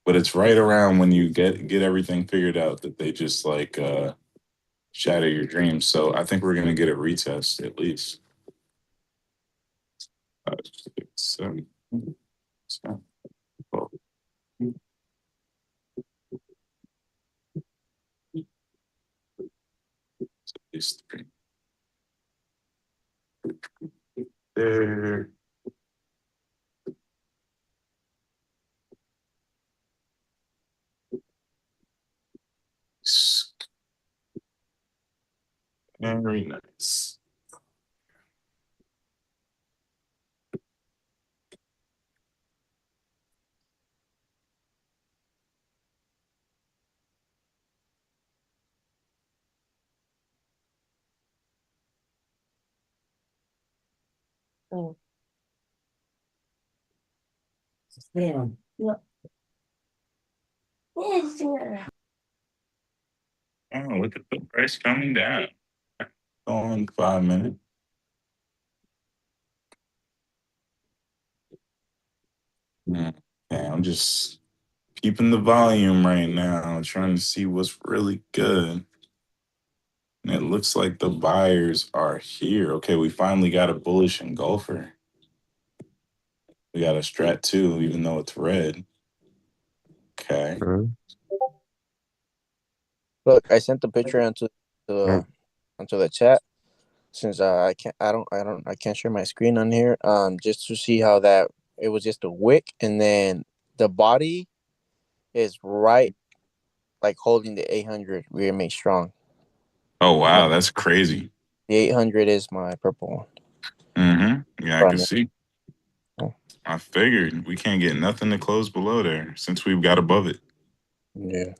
But it's right around when you get everything figured out that they just like shatter your dreams. So I think we're gonna get a retest at least. 5, 6, 7, 8, 12. At least 3. There. Very nice. Oh, look at the price coming down. On 5 minutes. Okay, I'm just keeping the volume right now, trying to see what's really good. And it looks like the buyers are here. Okay, we finally got a bullish engulfer. We got a strat too, even though it's red. Okay. Look, I sent the picture Mm. onto the chat since I can't share my screen on here. Just to see how that it was just a wick, and then the body is right like holding the 800 remain strong. Oh My, wow, that's crazy. the 800 is my purple one. Yeah, I can Primary. see. Oh, I figured we can't get nothing to close below there since we've got above it. yeah.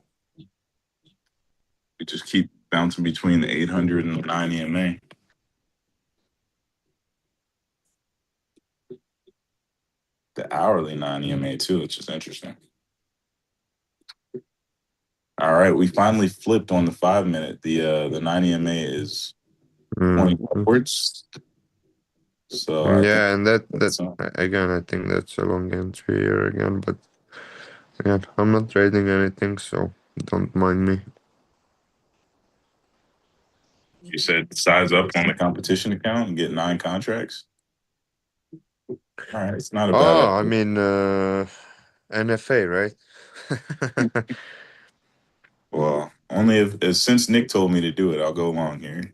We just keep bouncing between the 800 and the 9 EMA. The hourly 9 EMA too, which is interesting. All right, we finally flipped on the 5 minute. The 9 EMA is pointing Mm. upwards. So I think Yeah, and that that's again, I think that's a long entry here again. But again, I'm not trading anything, so don't mind me. you said size up on the competition account and get 9 contracts. All right, it's not a bad Oh, I idea. mean, NFA, right? Well, only if since Nick told me to do it, I'll go along here.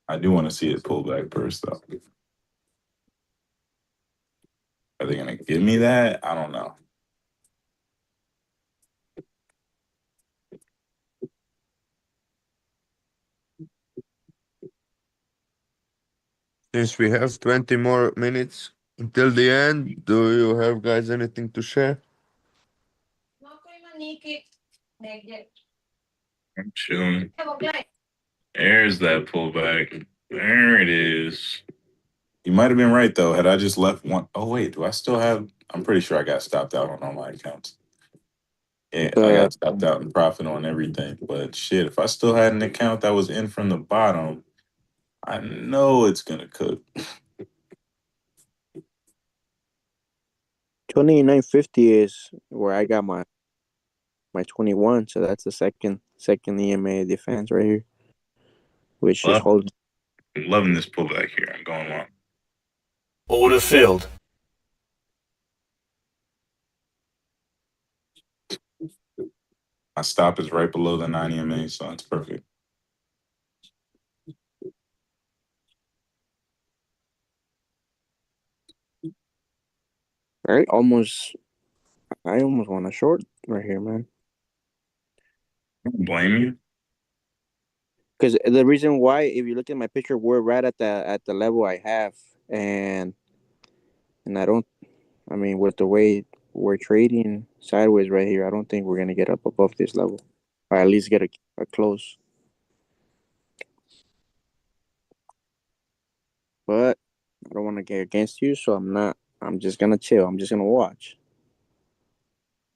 I do want to see it pull back first, though. Are they gonna give me that? I don't know. Since we have 20 more minutes until the end, do you have guys anything to share? I'm chilling. There's that pullback. There it is. You might have been right though. Had I just left one, oh wait, do I still have? I'm pretty sure I got stopped out on all my accounts. Yeah, I The got stopped out in profit on everything. But shit, if I still had an account that was in from the bottom, I know it's gonna cook. 2950 is where I got my 21. So that's the second EMA defense right here, which is Love, holding. I'm loving this pullback here. I'm going on. Order filled. My stop is right below the 9 EMA, so it's perfect. Right, I almost want a short right here, man. I don't blame you. Because the reason why, if you look at my picture, we're right at the level I have, and I don't. I mean, with the way we're trading sideways right here, I don't think we're gonna get up above this level, or at least get a close. But I don't want to get against you, so I'm not. I'm just gonna chill. I'm just gonna watch.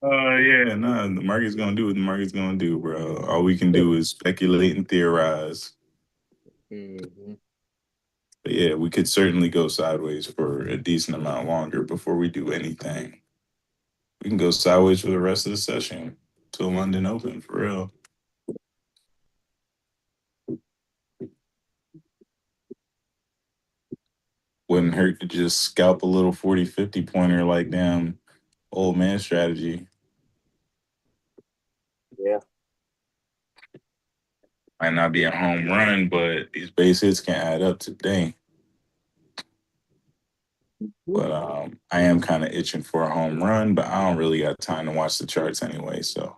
Yeah, no, the market's gonna do what the market's gonna do, bro. All we can Yeah. do is speculate and theorize. Mhm. But yeah, we could certainly go sideways for a decent amount longer before we do anything. We can go sideways for the rest of the session till London Open, for real. Wouldn't hurt to just scalp a little 40-50 pointer like damn old man strategy. Yeah. Might not be a home run, but these base hits can add up today. But I am kind of itching for a home run, but I don't really got time to watch the charts anyway. So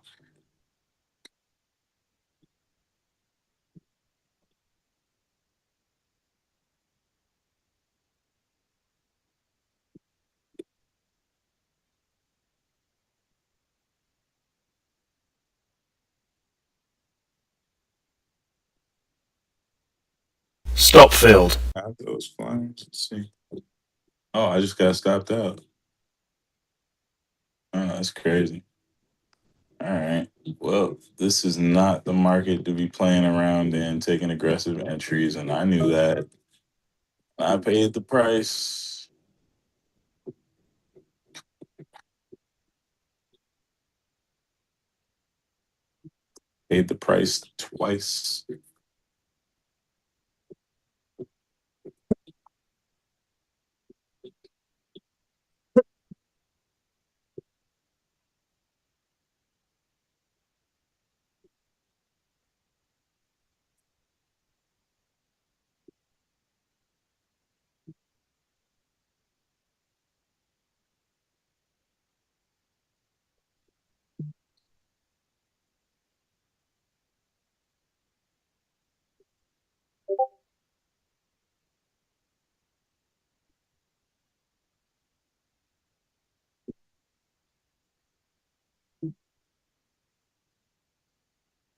Stop filled. I have those flames. Let's see. Oh, I just got stopped out. Oh, that's crazy. All right. Well, this is not the market to be playing around in, taking aggressive entries, and I knew that. I paid the price. Paid the price twice.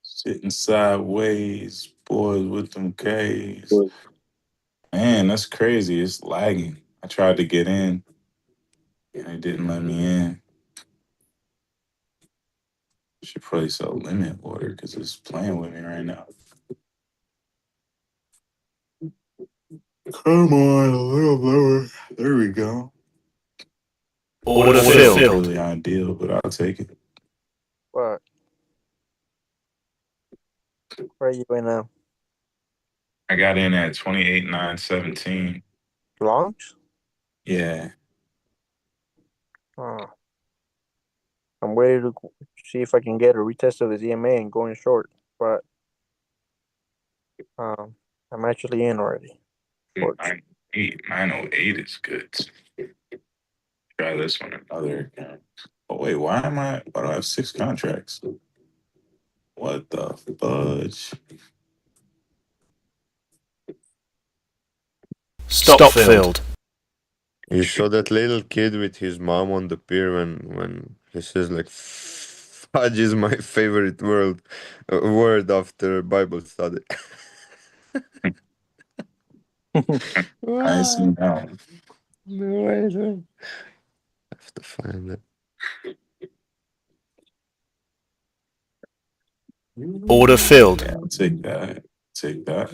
Sitting sideways, boys with them K's. Man, that's crazy. It's lagging. I tried to get in, and it didn't let me in. Should probably sell limit order because it's playing with me right now. Come on, a little lower. There we go. Order Still not filled. really ideal, but I'll take it. What? Where are you in now? I got in at 28,917. Longs? Yeah. Oh, I'm waiting to see if I can get a retest of his EMA and going short. But um, I'm actually in already. Shorts. 908 is good. Try this one another account. Oh wait, why do I have 6 contracts? What the fudge? Stop filled. You saw that little kid with his mom on the pier when he says like fudge is my favorite word after Bible study. I see Wow. now. Wait. I have to find it. Order filled. Yeah, I'll take that. Take that.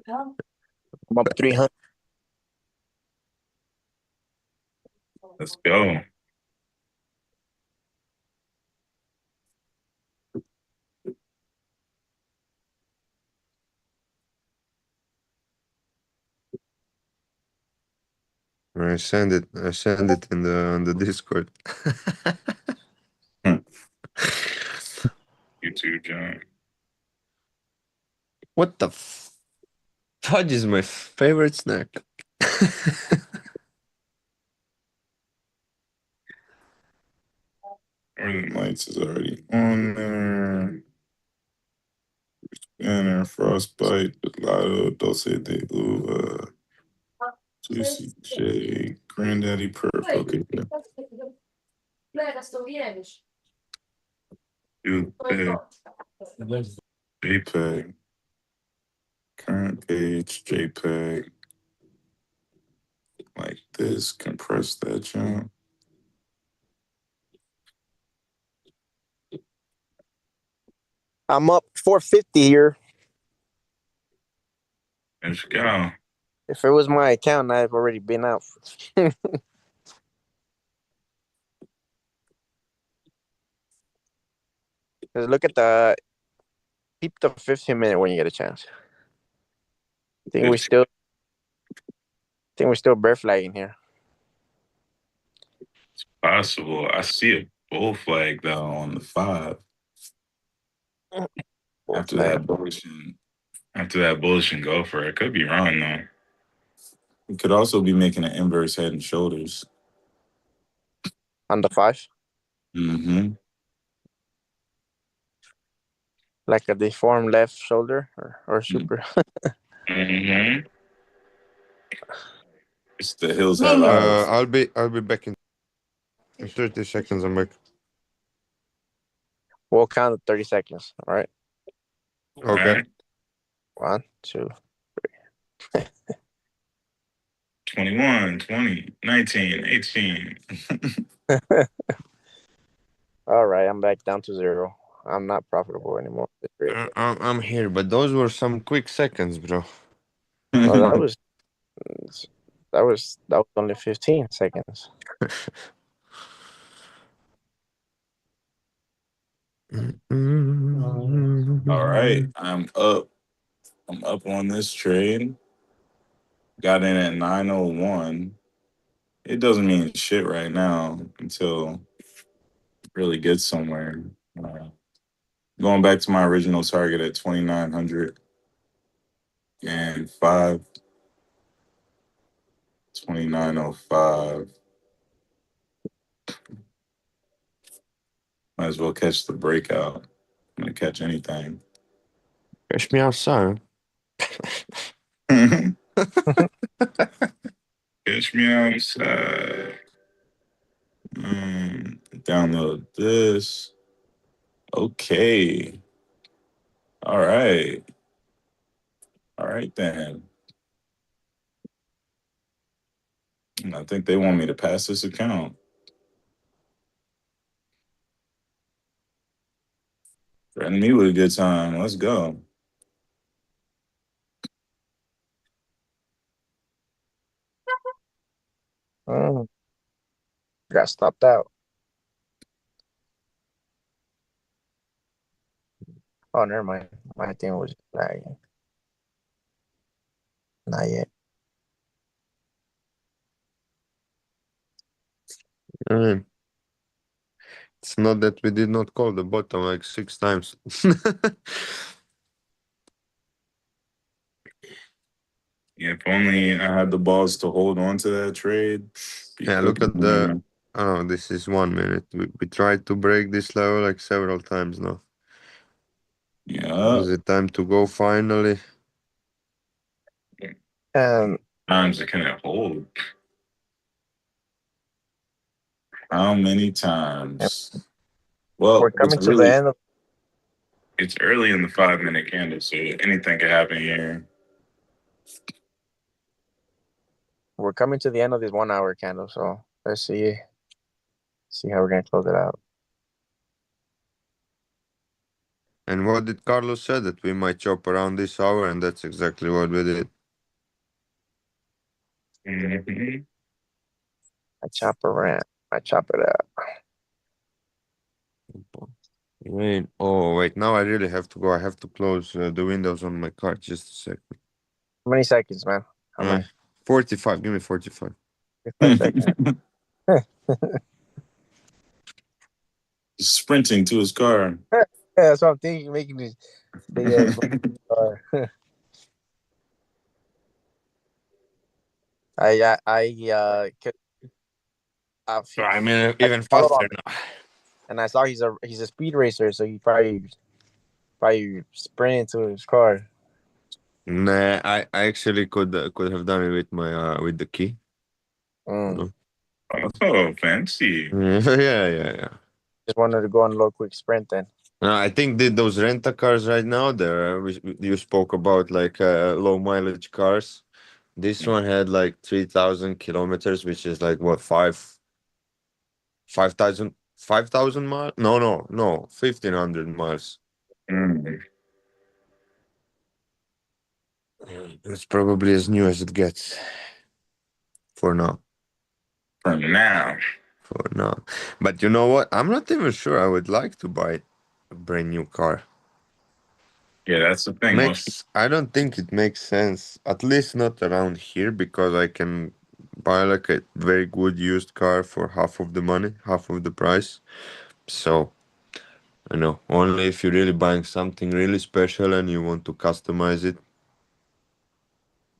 I'm up 300. Let's go. I send it. I send it in the Discord. You too, John. What the fudge is my favorite snack. Northern Lights is already on there. Banner, Frostbite, Lotto, Dulce de Uva, Juicy J, Granddaddy Perp. Okay, JPEG, current page, JPEG, like this, compress that jump. I'm up 450 here. Let's go. If it was my account, I've already been out. Just look at keep the 15-minute when you get a chance. I think we're still bear flagging here. Possible. I see a bull flag though on the 5. Bull After flag that bullish and go for it. Could be wrong though. It could also be making an inverse head and shoulders. on the 5, Mm-hmm. like a deformed left shoulder or super. Mm-hmm. It's the hills have eyes. I'll be back in 30 seconds. I'm back. We'll count to 30 seconds. All right. All Okay. right. 1, 2. 21, 20, 19, 18. All right. I'm back down to 0. I'm not profitable anymore. I'm here, but those were some quick seconds, bro. Oh, that was only 15 seconds. All right. I'm up. I'm up on this trade. Got in at 9:01. It doesn't mean shit right now until it really gets somewhere. Going back to my original target at 2905. 2905. Might as well catch the breakout. I'm gonna catch anything. Catch me outside. Catch me outside. Download this. Okay. All right. All right then. I think they want me to pass this account. Threaten me with a good time. Let's go. Mm, got stopped out. Oh, never mind. My thing was lagging. Not yet. It's not that we did not call the bottom like 6 times. Yeah, if only I had the balls to hold on to that trade. Be Yeah, look cooking at right the. now. Oh, this is 1 minute. We tried to break this level like several times now. Yeah. Is it time to go finally? And Times it can it hold? How many times? we're Well, coming to the end of it's early in the 5 minute candle, so anything could happen here. we're coming to the end of this 1 hour candle. So let's see how we're gonna close it out. And what did Carlos said that we might chop around this hour, and that's exactly what we did. Mhm. I chop around. I chop it out. Wait, oh wait, now I really have to go. I have to close the windows on my car. Just a second. How many seconds, man? How Uh, much? 45. Give me 45. 5 seconds. Sprinting to his car. Yeah, that's what I'm thinking. Making this big ass bar. So I mean, I even followed faster on, now. and I saw he's a speed racer, so he probably sprinted to his car. Nah, I actually could have done it with my with the key. You Mm. know? Oh, fancy. Yeah, yeah, yeah. Just wanted to go on a little quick sprint then. I think those rent cars right now there you spoke about like low mileage cars. This one had like 3,000 kilometers, which is like what 5,000 miles? No, 1,500 miles. Mm. It's probably as new as it gets for now. For now. For now, but you know what? I'm not even sure I would like to buy a brand new car. Yeah, that's the thing. Most Makes I don't think it makes sense, at least not around here, because I can buy like a very good used car for half of the money, half of the price. So I know only if you're really buying something really special and you want to customize it.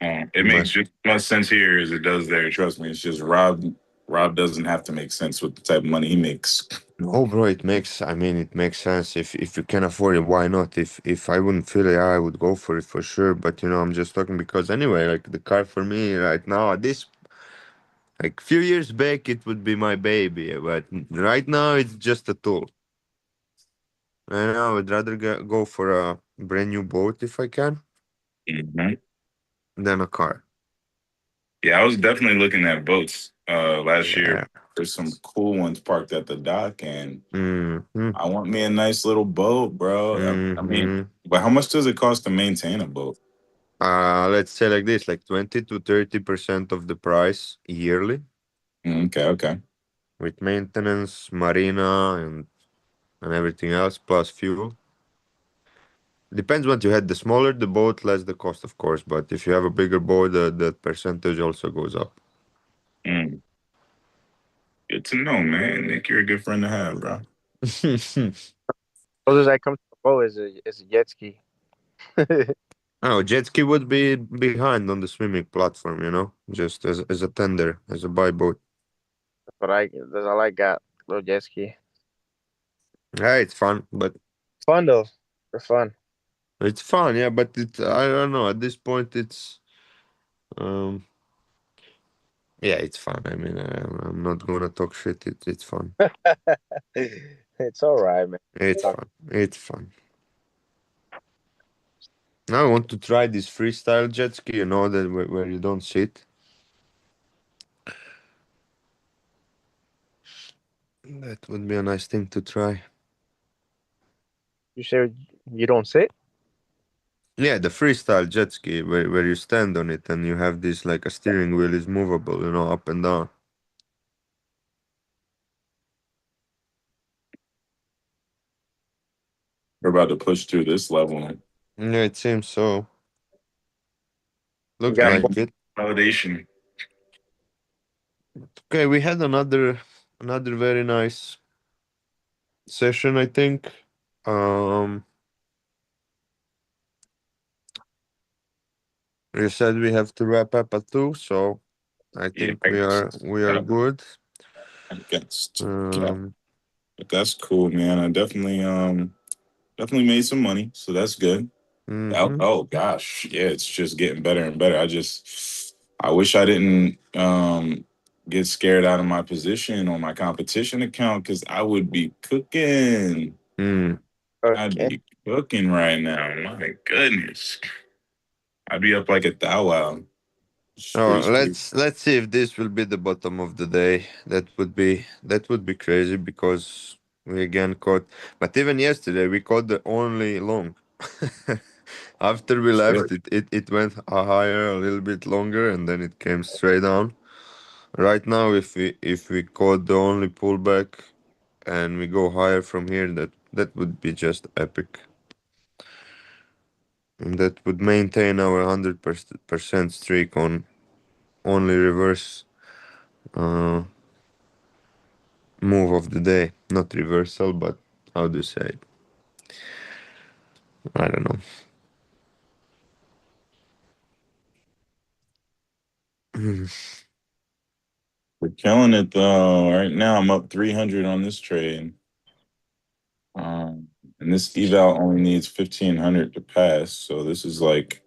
it You makes might. just as much sense here as it does there. Trust me. It's just Rob. Rob doesn't have to make sense with the type of money he makes. No, bro, it makes. I mean, it makes sense if you can afford it. Why not? If I wouldn't feel it, I would go for it for sure. But I'm just talking because anyway, like the car for me right now at this. Like few years back, it would be my baby, but right now it's just a tool. And I would rather go for a brand new boat if I can Mhm. than a car. Yeah, I was definitely looking at boats last year. Yeah. There's some cool ones parked at the dock, and Mm-hmm. I want me a nice little boat, bro. I mean, Mm-hmm. but how much does it cost to maintain a boat? Let's say like this, like 20 to 30% of the price yearly Okay, okay. with maintenance, marina, and everything else plus fuel. Depends what you had. The smaller the boat, less the cost, of course. But if you have a bigger boat, the percentage also goes up. Mm, good to know, man. Nick, you're a good friend to have, bro. Closest I come to a boat is a jet ski. That's Oh, jet ski would be behind on the swimming platform, just as a tender, as a buy boat. that's all I got. Little jet ski. Yeah, it's fun, but Fun though. For fun. it's fun, yeah. But I don't know. At this point, um, yeah, it's fun. I mean, I'm not gonna talk shit. It's fun. It's all right, man. It's fun. It's fun. Now I want to try this freestyle jet ski. That where you don't sit. That would be a nice thing to try. You said you don't sit? Yeah, the freestyle jet ski where you stand on it and you have this like a steering wheel is movable, up and down. We're about to push through this level. Yeah, it seems so. You Looks got like it. Validation. Okay, we had another very nice session, I think. Um You said we have to wrap up at 2, so I Yeah, think we are yeah, good. against. Yeah, Um, but that's cool, man. I definitely made some money, so that's good. Oh, mm-hmm, oh gosh, yeah, it's just getting better and better. I wish I didn't get scared out of my position on my competition account because I would be cooking. mm. I'd Okay. be cooking right now. My goodness, I'd be up like a thou wow. It's Oh, pretty sweet. let's see if this will be the bottom of the day. That would be crazy because we again caught. But even yesterday we caught the only long. After we left, Sure. it went higher a little bit longer and then it came straight down. Right now, if we caught the only pullback and we go higher from here, that would be just epic. And that would maintain our 100% streak on only reverse uh, move of the day, not reversal, but how do you say it? I don't know. We're killing it though. Right now, I'm up 300 on this trade. Um, and this eval only needs 1,500 to pass. So this is like,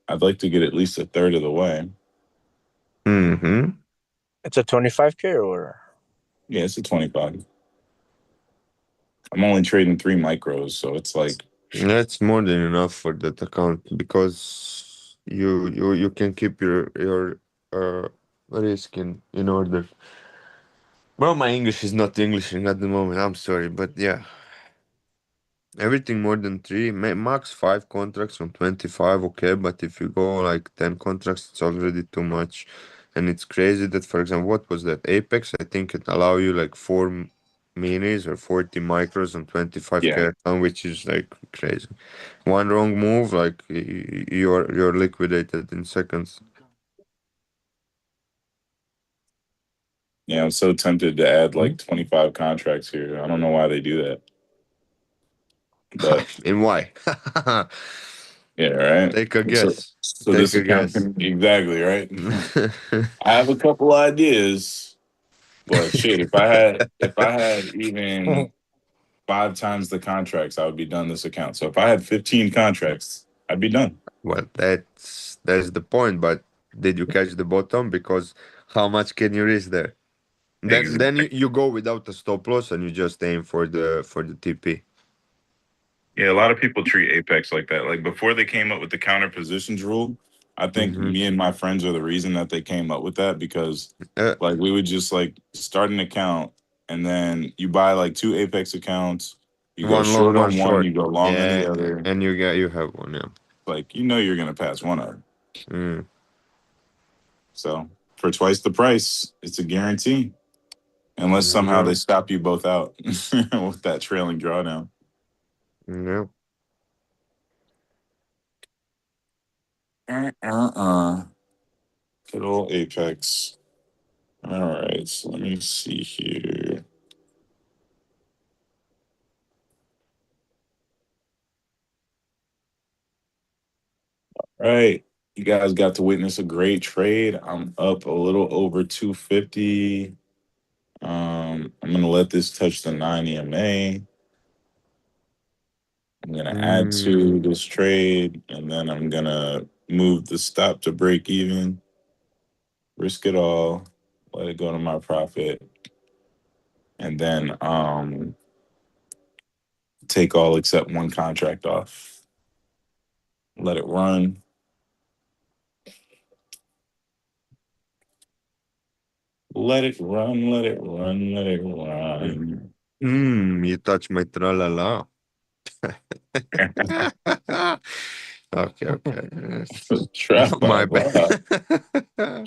I'd like to get at least a third of the way. Mm-hmm. It's a 25K or Yeah, it's a 25. I'm only trading 3 micros. So it's like, That's more than enough for that account because you can keep your uh risk in order. Well, my English is not Englishing at the moment. I'm sorry, but yeah, everything more than three, max 5 contracts on 25, okay. But if you go like 10 contracts, it's already too much, and it's crazy that, for example, what was that Apex? I think it allow you like minis or 40 micros on 25K yeah. account, which is like crazy. One wrong move, like you're liquidated in seconds. Yeah, I'm so tempted to add Hmm? like 25 contracts here. I don't know why they do that. But And why? yeah, right. Take a So, guess. so Take this a account guess. can exactly right. I have a couple ideas, but shit, if I had even 5 times the contracts, I would be done this account. So if I had 15 contracts, I'd be done. Well, that's the point. But did you catch the bottom? Because how much can you risk there? Then Exactly. you go without a stop loss and you just aim for the TP. Yeah, a lot of people treat Apex like that. Like before they came up with the counter positions rule, I think Mm-hmm. me and my friends are the reason that they came up with that because Uh, like we would just like start an account and then you buy like 2 Apex accounts, you go one long, short one on one, short. you go long on the Yeah, other. and you have one. Yeah. Like you're gonna pass one of them. Mm, So for twice the price, it's a guarantee. Unless somehow yeah. they stop you both out with that trailing drawdown. Yeah. Good old Apex. All right, so let me see here. All right, you guys got to witness a great trade. I'm up a little over 250. I'm gonna let this touch the 9 EMA. I'm gonna add to Mm, this trade, and then I'm gonna move the stop to break even. Risk it all. Let it go to my profit, and then take all except one contract off. Let it run. Let it run. Let it run. Let it run. you touch my tralala. Okay, okay. Yes. Trap My up. bad. Wow.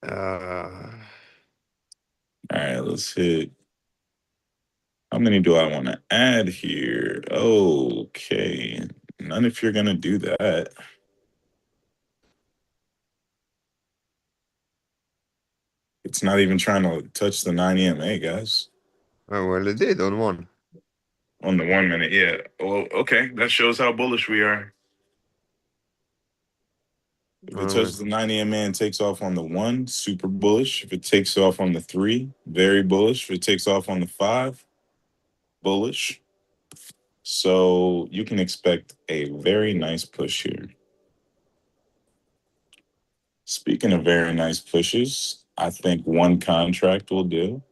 uh, All right, let's hit. How many do I want to add here? Okay. None if you're going to do that. It's not even trying to touch the 9 EMA, guys. oh, well, it did on one. On the 1 minute, yeah. Well, okay. That shows how bullish we are. If it All right. touches the 90 MA and takes off on the 1, super bullish. If it takes off on the 3, very bullish. If it takes off on the 5, bullish. So you can expect a very nice push here. Speaking of very nice pushes, I think one contract will do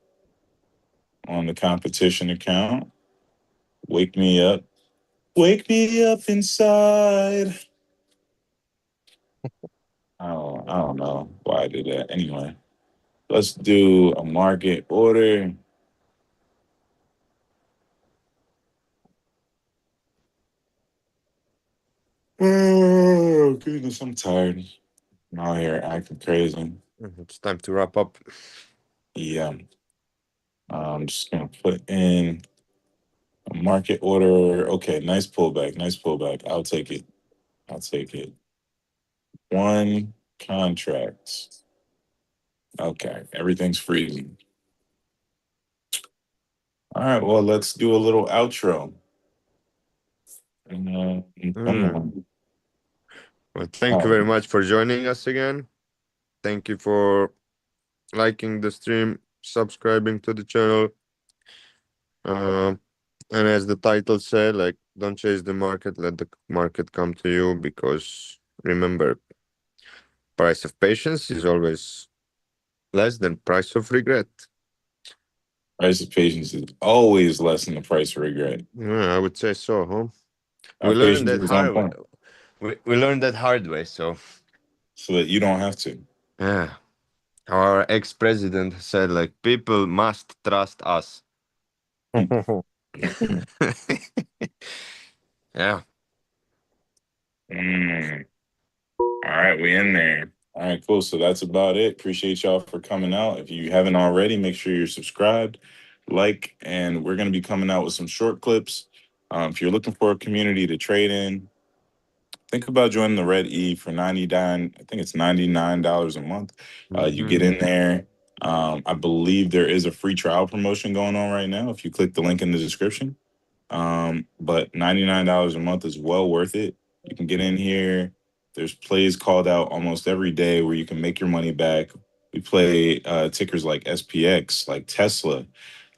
on the competition account. Wake me up. Wake me up inside. I don't know why I did that. Anyway, let's do a market order. Oh, goodness, I'm tired. I'm out here acting crazy. It's time to wrap up. Yeah. I'm just going to put in a market order. Okay, nice pullback. Nice pullback. I'll take it. I'll take it. One contract. Okay, everything's freezing. All right, well, let's do a little outro. Come Mm. on. Well, thank you Oh, very much for joining us again. Thank you for liking the stream, subscribing to the channel. Uh, and as the title said, like, don't chase the market, let the market come to you, because remember, price of patience is always less than price of regret. price of patience is always less than the price of regret. Yeah, I would say so, huh? Our We learned patience that is on hard way. point We learned that hard way, so so that you don't have to. yeah. Our ex-president said, like, people must trust us. Yeah. Mm. All right, we in there. All right, cool. So that's about it. Appreciate y'all for coming out. If you haven't already, make sure you're subscribed, like, and we're going to be coming out with some short clips. If you're looking for a community to trade in, think about joining the Red E for 99. I think it's $99 a month. You get Mhm. in there. I believe there is a free trial promotion going on right now. If you click the link in the description. But $99 a month is well worth it. You can get in here. There's plays called out almost every day where you can make your money back. We play tickers like SPX, like Tesla,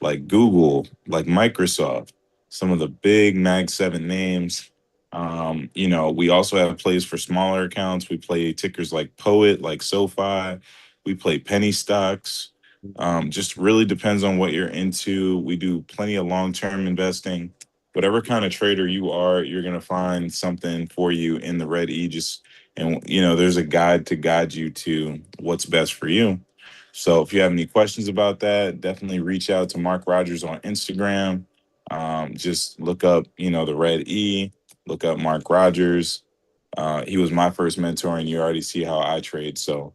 like Google, like Microsoft, some of the big Mag 7 names. We also have plays for smaller accounts. We play tickers like Poet, like SoFi. We play penny stocks. Just really depends on what you're into. We do plenty of long-term investing. Whatever kind of trader you are, you're gonna find something for you in the Red Aegis, and there's a guide to guide you to what's best for you. So if you have any questions about that, definitely reach out to Mark Rogers on Instagram. Just look up, the Red E. Look up Mark Rogers. He was my first mentor, and you already see how I trade. So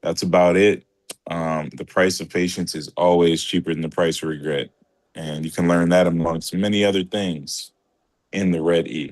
that's about it. The price of patience is always cheaper than the price of regret. And you can learn that amongst many other things in the Red E.